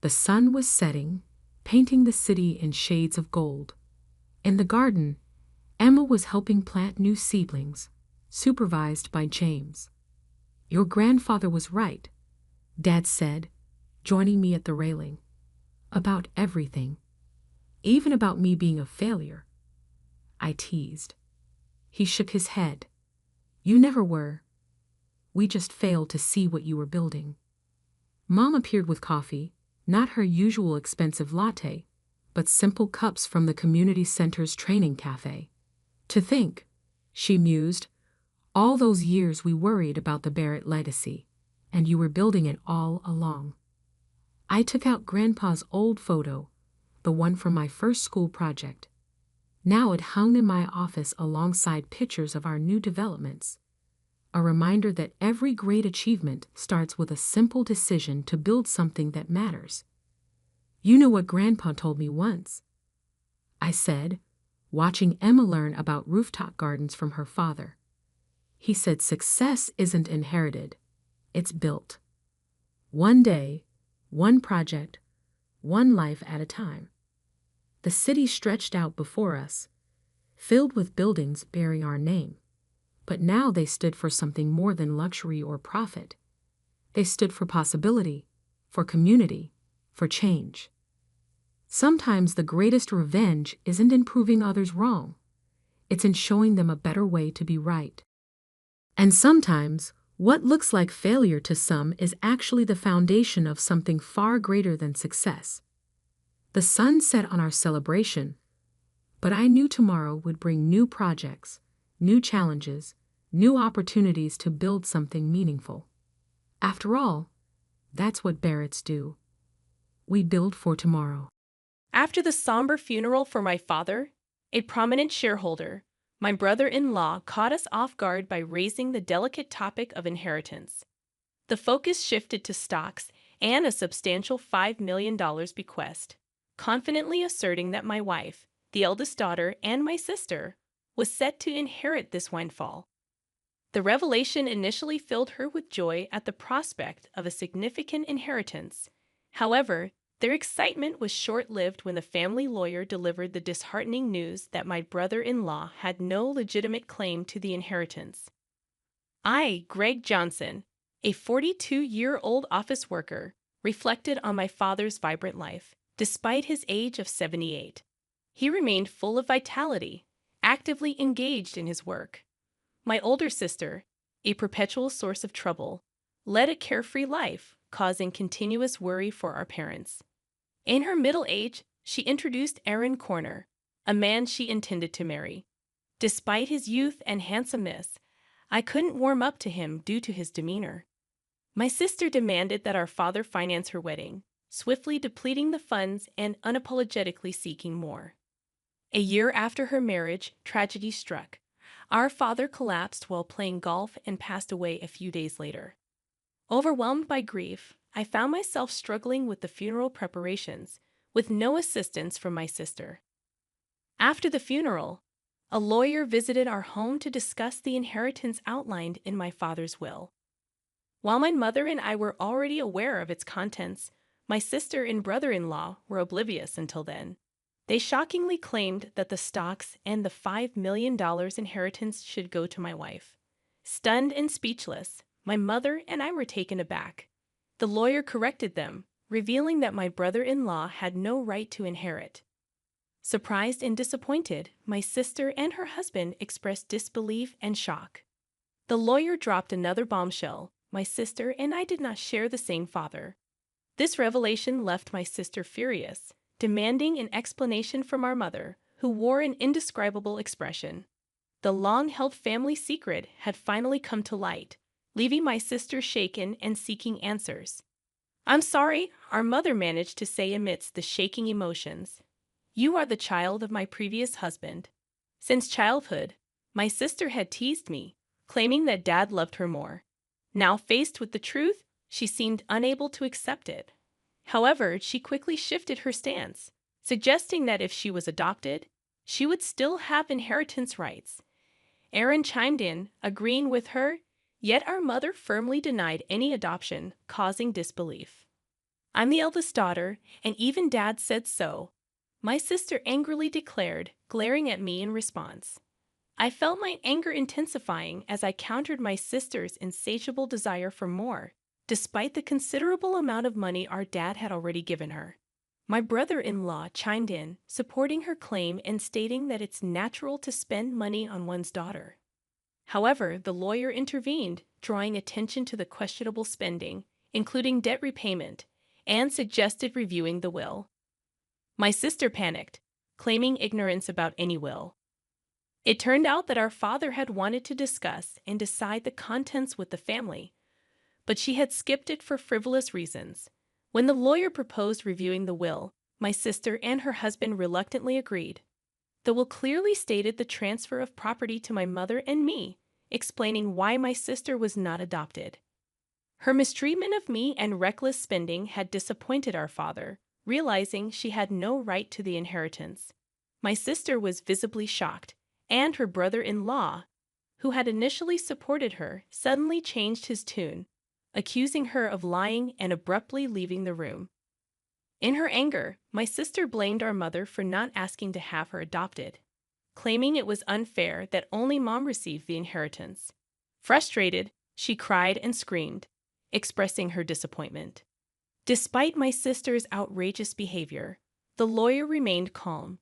The sun was setting, painting the city in shades of gold. In the garden, Emma was helping plant new seedlings, supervised by James. Your grandfather was right, Dad said, joining me at the railing. About everything. Even about me being a failure. I teased. He shook his head. You never were. We just failed to see what you were building. Mom appeared with coffee, not her usual expensive latte, but simple cups from the community center's training cafe. To think, she mused, all those years we worried about the Barrett legacy, and you were building it all along. I took out Grandpa's old photo, the one from my first school project. Now it hung in my office alongside pictures of our new developments. A reminder that every great achievement starts with a simple decision to build something that matters. You know what Grandpa told me once, I said, watching Emma learn about rooftop gardens from her father. He said success isn't inherited, it's built. One day, one project, one life at a time. The city stretched out before us, filled with buildings bearing our name. But now they stood for something more than luxury or profit. They stood for possibility, for community, for change. Sometimes the greatest revenge isn't in proving others wrong. It's in showing them a better way to be right. And sometimes, what looks like failure to some is actually the foundation of something far greater than success. The sun set on our celebration, but I knew tomorrow would bring new projects, new challenges, new opportunities to build something meaningful. After all, that's what Barretts do. We build for tomorrow. After the somber funeral for my father, a prominent shareholder, my brother-in-law caught us off guard by raising the delicate topic of inheritance. The focus shifted to stocks and a substantial $5 million bequest, confidently asserting that my wife, the eldest daughter, and my sister was set to inherit this windfall. The revelation initially filled her with joy at the prospect of a significant inheritance. However, their excitement was short-lived when the family lawyer delivered the disheartening news that my brother-in-law had no legitimate claim to the inheritance. I, Greg Johnson, a 42-year-old office worker, reflected on my father's vibrant life, despite his age of 78. He remained full of vitality, actively engaged in his work. My older sister, a perpetual source of trouble, led a carefree life, causing continuous worry for our parents. In her middle age, she introduced Aaron Corner, a man she intended to marry. Despite his youth and handsomeness, I couldn't warm up to him due to his demeanor. My sister demanded that our father finance her wedding, swiftly depleting the funds and unapologetically seeking more. A year after her marriage, tragedy struck. Our father collapsed while playing golf and passed away a few days later. Overwhelmed by grief, I found myself struggling with the funeral preparations, with no assistance from my sister. After the funeral, a lawyer visited our home to discuss the inheritance outlined in my father's will. While my mother and I were already aware of its contents, my sister and brother-in-law were oblivious until then. They shockingly claimed that the stocks and the $5 million inheritance should go to my wife. Stunned and speechless, my mother and I were taken aback. The lawyer corrected them, revealing that my brother-in-law had no right to inherit. Surprised and disappointed, my sister and her husband expressed disbelief and shock. The lawyer dropped another bombshell. My sister and I did not share the same father. This revelation left my sister furious, demanding an explanation from our mother, who wore an indescribable expression. The long-held family secret had finally come to light, leaving my sister shaken and seeking answers. "I'm sorry," our mother managed to say amidst the shaking emotions. "You are the child of my previous husband. Since childhood, my sister had teased me, claiming that Dad loved her more. Now faced with the truth, she seemed unable to accept it. However, she quickly shifted her stance, suggesting that if she was adopted, she would still have inheritance rights." Aaron chimed in, agreeing with her, yet our mother firmly denied any adoption, causing disbelief. "I'm the eldest daughter, and even Dad said so," my sister angrily declared, glaring at me in response. I felt my anger intensifying as I countered my sister's insatiable desire for more, despite the considerable amount of money our dad had already given her. My brother-in-law chimed in, supporting her claim and stating that it's natural to spend money on one's daughter. However, the lawyer intervened, drawing attention to the questionable spending, including debt repayment, and suggested reviewing the will. My sister panicked, claiming ignorance about any will. It turned out that our father had wanted to discuss and decide the contents with the family, but she had skipped it for frivolous reasons. When the lawyer proposed reviewing the will, my sister and her husband reluctantly agreed. The will clearly stated the transfer of property to my mother and me, explaining why my sister was not adopted. Her mistreatment of me and reckless spending had disappointed our father, realizing she had no right to the inheritance. My sister was visibly shocked, and her brother-in-law, who had initially supported her, suddenly changed his tune, accusing her of lying and abruptly leaving the room. In her anger, my sister blamed our mother for not asking to have her adopted, claiming it was unfair that only Mom received the inheritance. Frustrated, she cried and screamed, expressing her disappointment. Despite my sister's outrageous behavior, the lawyer remained calm,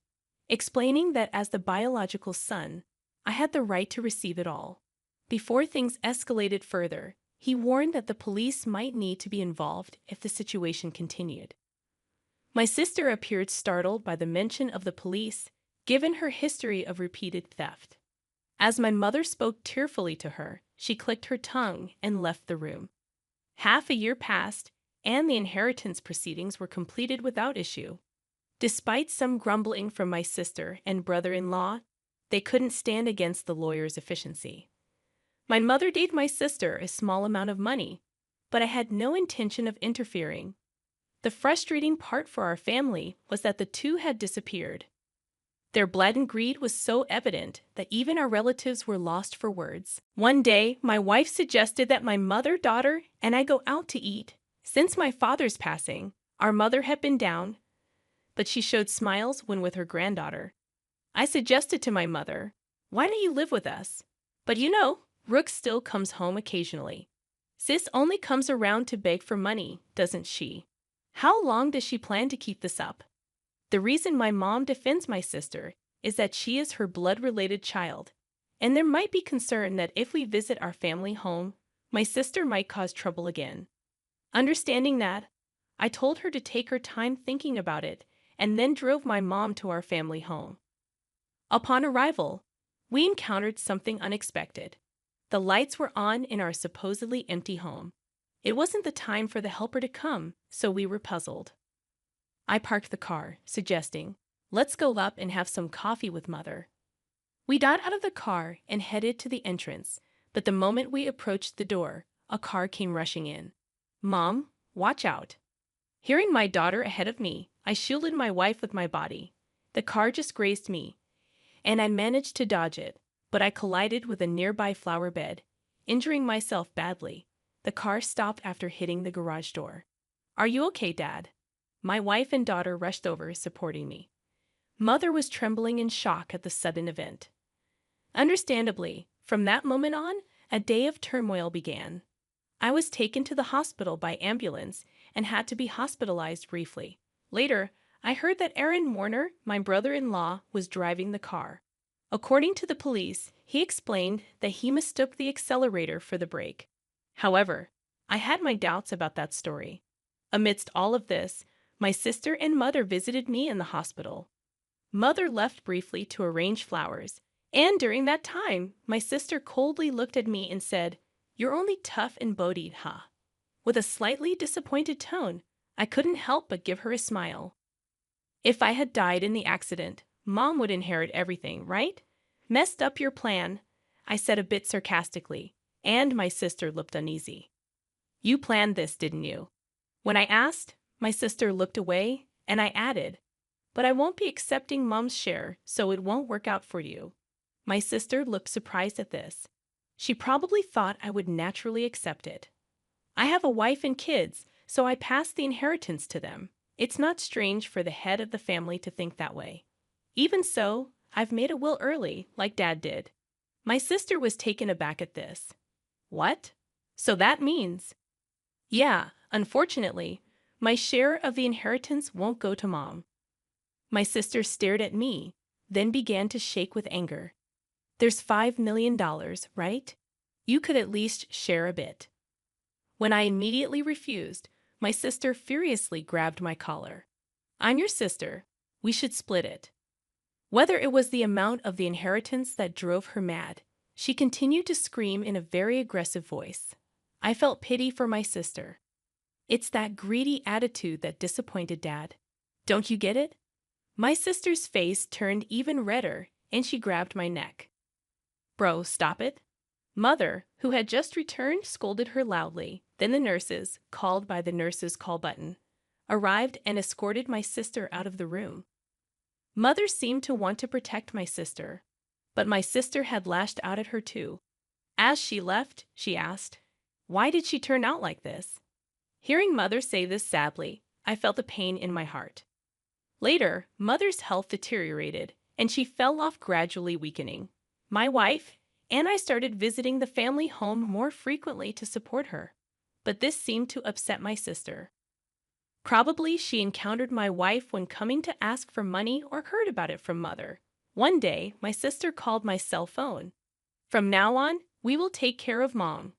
explaining that as the biological son, I had the right to receive it all. Before things escalated further, he warned that the police might need to be involved if the situation continued. My sister appeared startled by the mention of the police, given her history of repeated theft. As my mother spoke tearfully to her, she clicked her tongue and left the room. Half a year passed, and the inheritance proceedings were completed without issue. Despite some grumbling from my sister and brother-in-law, they couldn't stand against the lawyer's efficiency. My mother gave my sister a small amount of money, but I had no intention of interfering. The frustrating part for our family was that the two had disappeared. Their blatant greed was so evident that even our relatives were lost for words. One day, my wife suggested that my mother, daughter, and I go out to eat. Since my father's passing, our mother had been down, but she showed smiles when with her granddaughter. I suggested to my mother, "Why don't you live with us?" But you know, Rook still comes home occasionally. Sis only comes around to beg for money, doesn't she? How long does she plan to keep this up? The reason my mom defends my sister is that she is her blood-related child, and there might be concern that if we visit our family home, my sister might cause trouble again. Understanding that, I told her to take her time thinking about it and then drove my mom to our family home. Upon arrival, we encountered something unexpected. The lights were on in our supposedly empty home. It wasn't the time for the helper to come, so we were puzzled. I parked the car, suggesting, "Let's go up and have some coffee with Mother." We got out of the car and headed to the entrance, but the moment we approached the door, a car came rushing in. "Mom, watch out." Hearing my daughter ahead of me, I shielded my wife with my body. The car just grazed me, and I managed to dodge it, but I collided with a nearby flower bed, injuring myself badly. The car stopped after hitting the garage door. "Are you okay, Dad?" My wife and daughter rushed over, supporting me. Mother was trembling in shock at the sudden event. Understandably, from that moment on, a day of turmoil began. I was taken to the hospital by ambulance and had to be hospitalized briefly. Later, I heard that Aaron Warner, my brother-in-law, was driving the car. According to the police, he explained that he mistook the accelerator for the brake. However, I had my doubts about that story. Amidst all of this, my sister and mother visited me in the hospital. Mother left briefly to arrange flowers, and during that time, my sister coldly looked at me and said, "You're only tough and bodied, huh?" With a slightly disappointed tone, I couldn't help but give her a smile. "If I had died in the accident, Mom would inherit everything, right? Messed up your plan," I said a bit sarcastically, and my sister looked uneasy. "You planned this, didn't you?" When I asked, my sister looked away, and I added, "But I won't be accepting Mom's share, so it won't work out for you." My sister looked surprised at this. She probably thought I would naturally accept it. I have a wife and kids, so I passed the inheritance to them. It's not strange for the head of the family to think that way. Even so, I've made a will early, like Dad did. My sister was taken aback at this. "What? So that means—" "Yeah, unfortunately, my share of the inheritance won't go to Mom." My sister stared at me, then began to shake with anger. "There's $5 million, right? You could at least share a bit." When I immediately refused, my sister furiously grabbed my collar. "I'm your sister. We should split it." Whether it was the amount of the inheritance that drove her mad, she continued to scream in a very aggressive voice. I felt pity for my sister. It's that greedy attitude that disappointed Dad. Don't you get it? My sister's face turned even redder, and she grabbed my neck. "Bro, stop it." Mother, who had just returned, scolded her loudly. Then the nurses, called by the nurses' call button, arrived and escorted my sister out of the room. Mother seemed to want to protect my sister, but my sister had lashed out at her too. As she left, she asked, "Why did she turn out like this?" Hearing Mother say this sadly, I felt a pain in my heart. Later, Mother's health deteriorated, and she fell off, gradually weakening. My wife and I started visiting the family home more frequently to support her, but this seemed to upset my sister. Probably she encountered my wife when coming to ask for money or heard about it from Mother. One day, my sister called my cell phone. "From now on, we will take care of Mom.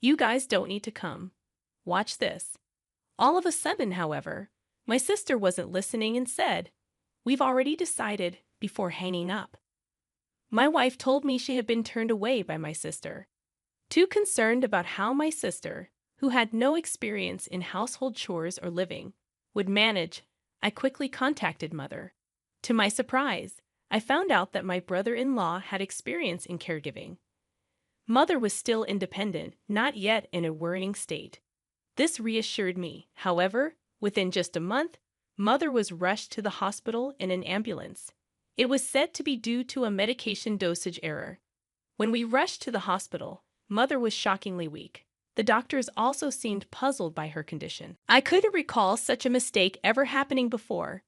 You guys don't need to come. Watch this." All of a sudden, however, my sister wasn't listening and said, "We've already decided," before hanging up. My wife told me she had been turned away by my sister. Too concerned about how my sister, who had no experience in household chores or living, would manage, I quickly contacted Mother. To my surprise, I found out that my brother-in-law had experience in caregiving. Mother was still independent, not yet in a worrying state. This reassured me. However, within just a month, Mother was rushed to the hospital in an ambulance. It was said to be due to a medication dosage error. When we rushed to the hospital, Mother was shockingly weak. The doctors also seemed puzzled by her condition. I couldn't recall such a mistake ever happening before.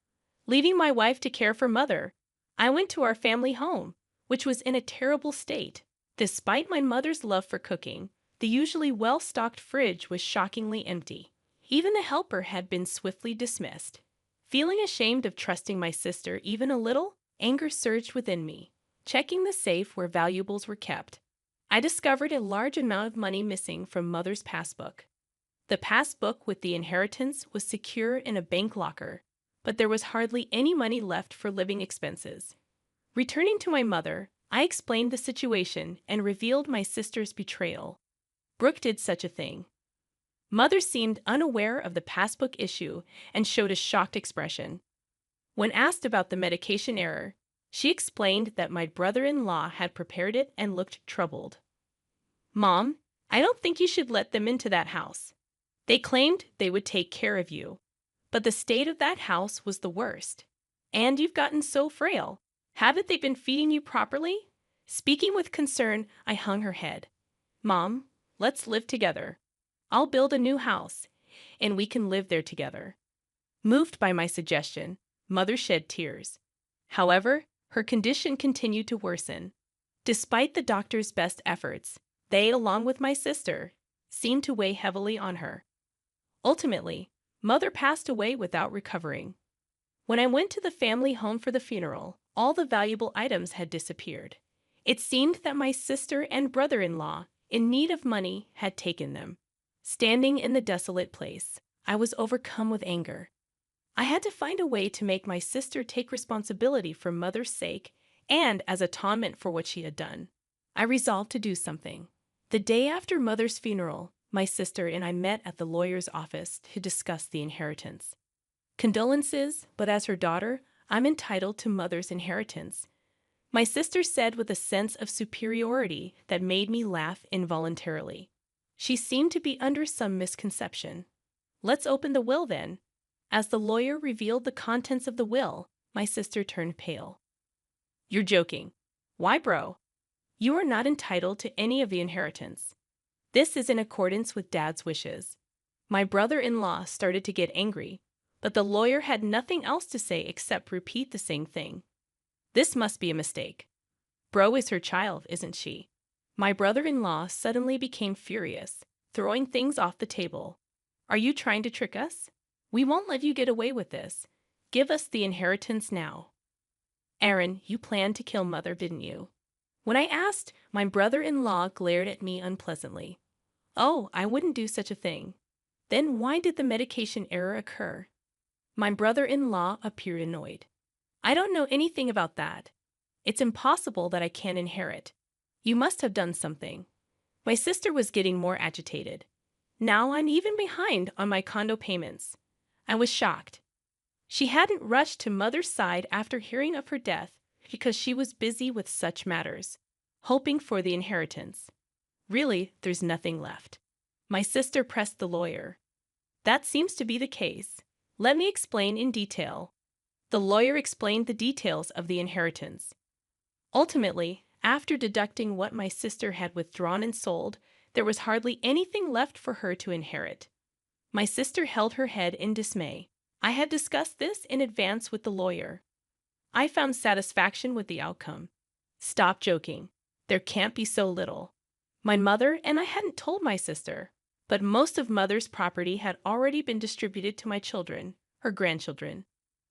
Leaving my wife to care for Mother, I went to our family home, which was in a terrible state. Despite my mother's love for cooking, the usually well-stocked fridge was shockingly empty. Even the helper had been swiftly dismissed. Feeling ashamed of trusting my sister even a little, anger surged within me. Checking the safe where valuables were kept, I discovered a large amount of money missing from Mother's passbook. The passbook with the inheritance was secure in a bank locker, but there was hardly any money left for living expenses. Returning to my mother, I explained the situation and revealed my sister's betrayal. Brooke did such a thing. Mother seemed unaware of the passbook issue and showed a shocked expression. When asked about the medication error, she explained that my brother-in-law had prepared it and looked troubled. "Mom, I don't think you should let them into that house." They claimed they would take care of you, but the state of that house was the worst. And you've gotten so frail. Haven't they been feeding you properly? Speaking with concern, I hung her head. Mom, let's live together. I'll build a new house, and we can live there together. Moved by my suggestion, Mother shed tears. However, her condition continued to worsen. Despite the doctor's best efforts, they, along with my sister, seemed to weigh heavily on her. Ultimately, Mother passed away without recovering. When I went to the family home for the funeral, all the valuable items had disappeared. It seemed that my sister and brother-in-law, in need of money, had taken them. Standing in the desolate place, I was overcome with anger. I had to find a way to make my sister take responsibility for Mother's sake and as atonement for what she had done. I resolved to do something. The day after Mother's funeral, my sister and I met at the lawyer's office to discuss the inheritance. Condolences, but as her daughter, I'm entitled to Mother's inheritance. My sister said with a sense of superiority that made me laugh involuntarily. She seemed to be under some misconception. Let's open the will then. As the lawyer revealed the contents of the will, my sister turned pale. You're joking. Why, bro? You are not entitled to any of the inheritance. This is in accordance with Dad's wishes. My brother-in-law started to get angry, but the lawyer had nothing else to say except repeat the same thing. This must be a mistake. Bro is her child, isn't she? My brother-in-law suddenly became furious, throwing things off the table. Are you trying to trick us? We won't let you get away with this. Give us the inheritance now. Aaron, you planned to kill Mother, didn't you? When I asked, my brother-in-law glared at me unpleasantly. Oh, I wouldn't do such a thing. Then why did the medication error occur? My brother-in-law appeared annoyed. I don't know anything about that. It's impossible that I can't inherit. You must have done something. My sister was getting more agitated. Now I'm even behind on my condo payments. I was shocked. She hadn't rushed to Mother's side after hearing of her death because she was busy with such matters, hoping for the inheritance. Really, there's nothing left. My sister pressed the lawyer. That seems to be the case. Let me explain in detail. The lawyer explained the details of the inheritance. Ultimately, after deducting what my sister had withdrawn and sold, there was hardly anything left for her to inherit. My sister held her head in dismay. I had discussed this in advance with the lawyer. I found satisfaction with the outcome. Stop joking. There can't be so little. My mother and I hadn't told my sister, but most of Mother's property had already been distributed to my children, her grandchildren.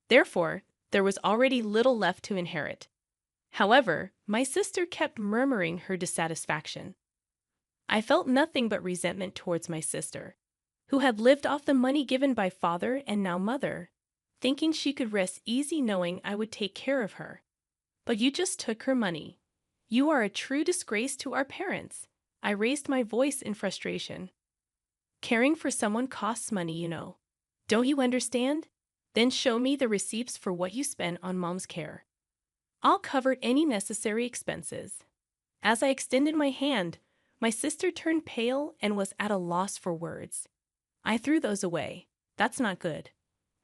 Therefore, there was already little left to inherit. However, my sister kept murmuring her dissatisfaction. I felt nothing but resentment towards my sister, who had lived off the money given by Father and now Mother, thinking she could rest easy knowing I would take care of her. But you just took her money. You are a true disgrace to our parents. I raised my voice in frustration. Caring for someone costs money, you know. Don't you understand? Then show me the receipts for what you spent on Mom's care. I'll cover any necessary expenses. As I extended my hand, my sister turned pale and was at a loss for words. I threw those away. That's not good.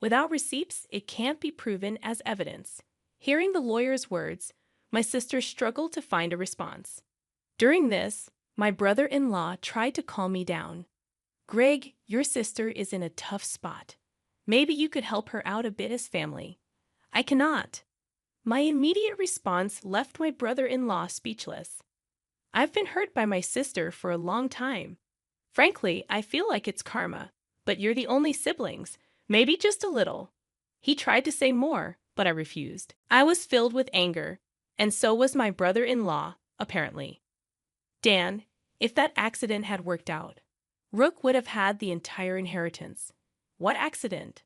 Without receipts, it can't be proven as evidence. Hearing the lawyer's words, my sister struggled to find a response. During this, my brother-in-law tried to calm me down. Greg, your sister is in a tough spot. Maybe you could help her out a bit as family. I cannot. My immediate response left my brother-in-law speechless. I've been hurt by my sister for a long time. Frankly, I feel like it's karma, but you're the only siblings, maybe just a little. He tried to say more, but I refused. I was filled with anger, and so was my brother-in-law, apparently. Dan, if that accident had worked out, Rook would have had the entire inheritance. What accident?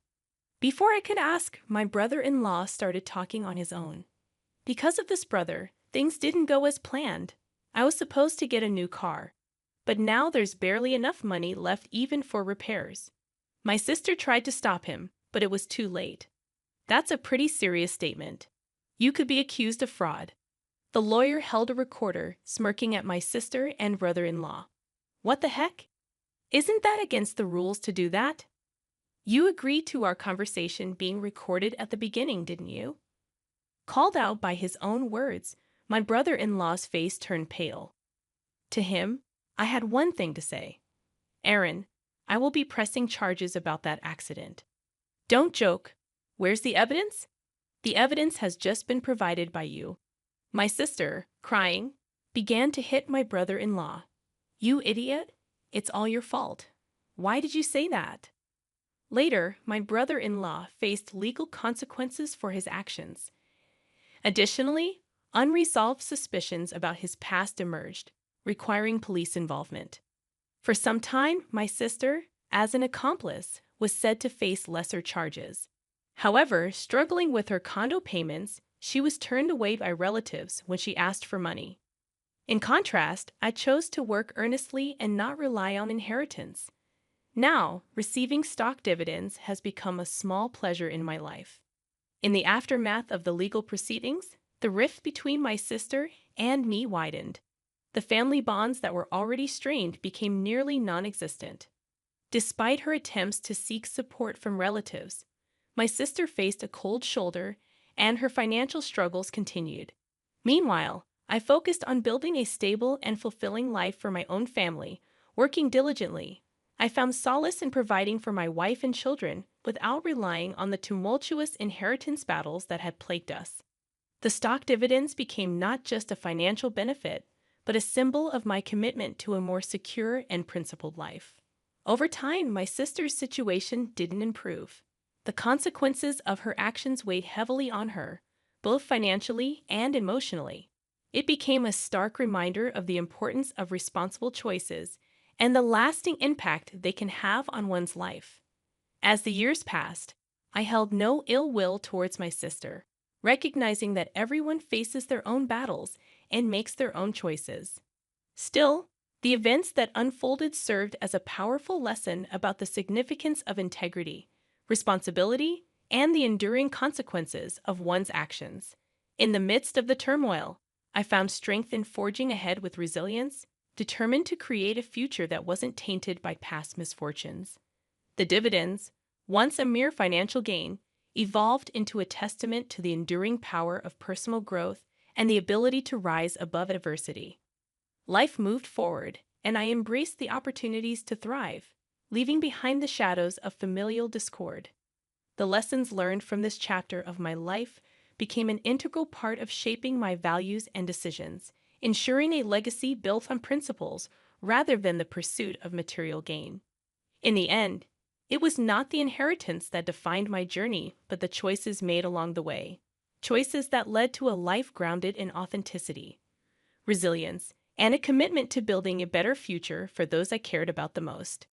Before I could ask, my brother-in-law started talking on his own. Because of this brother, things didn't go as planned. I was supposed to get a new car, but now there's barely enough money left even for repairs. My sister tried to stop him, but it was too late. That's a pretty serious statement. You could be accused of fraud. The lawyer held a recorder, smirking at my sister and brother-in-law. What the heck? Isn't that against the rules to do that? You agreed to our conversation being recorded at the beginning, didn't you? Called out by his own words, my brother-in-law's face turned pale. To him, I had one thing to say. Aaron, I will be pressing charges about that accident. Don't joke. Where's the evidence? The evidence has just been provided by you. My sister, crying, began to hit my brother-in-law. You idiot! It's all your fault. Why did you say that? Later, my brother-in-law faced legal consequences for his actions. Additionally, unresolved suspicions about his past emerged, requiring police involvement. For some time, my sister, as an accomplice, was said to face lesser charges. However, struggling with her condo payments, she was turned away by relatives when she asked for money. In contrast, I chose to work earnestly and not rely on inheritance. Now, receiving stock dividends has become a small pleasure in my life. In the aftermath of the legal proceedings, the rift between my sister and me widened. The family bonds that were already strained became nearly non-existent. Despite her attempts to seek support from relatives, my sister faced a cold shoulder and her financial struggles continued. Meanwhile, I focused on building a stable and fulfilling life for my own family, working diligently. I found solace in providing for my wife and children without relying on the tumultuous inheritance battles that had plagued us. The stock dividends became not just a financial benefit, but a symbol of my commitment to a more secure and principled life. Over time, my sister's situation didn't improve. The consequences of her actions weighed heavily on her, both financially and emotionally. It became a stark reminder of the importance of responsible choices and the lasting impact they can have on one's life. As the years passed, I held no ill will towards my sister, recognizing that everyone faces their own battles and makes their own choices. Still, the events that unfolded served as a powerful lesson about the significance of integrity, responsibility, and the enduring consequences of one's actions. In the midst of the turmoil, I found strength in forging ahead with resilience, determined to create a future that wasn't tainted by past misfortunes. The dividends, once a mere financial gain, evolved into a testament to the enduring power of personal growth and the ability to rise above adversity. Life moved forward, and I embraced the opportunities to thrive, leaving behind the shadows of familial discord. The lessons learned from this chapter of my life became an integral part of shaping my values and decisions, ensuring a legacy built on principles rather than the pursuit of material gain. In the end, it was not the inheritance that defined my journey, but the choices made along the way. Choices that led to a life grounded in authenticity, resilience, and a commitment to building a better future for those I cared about the most.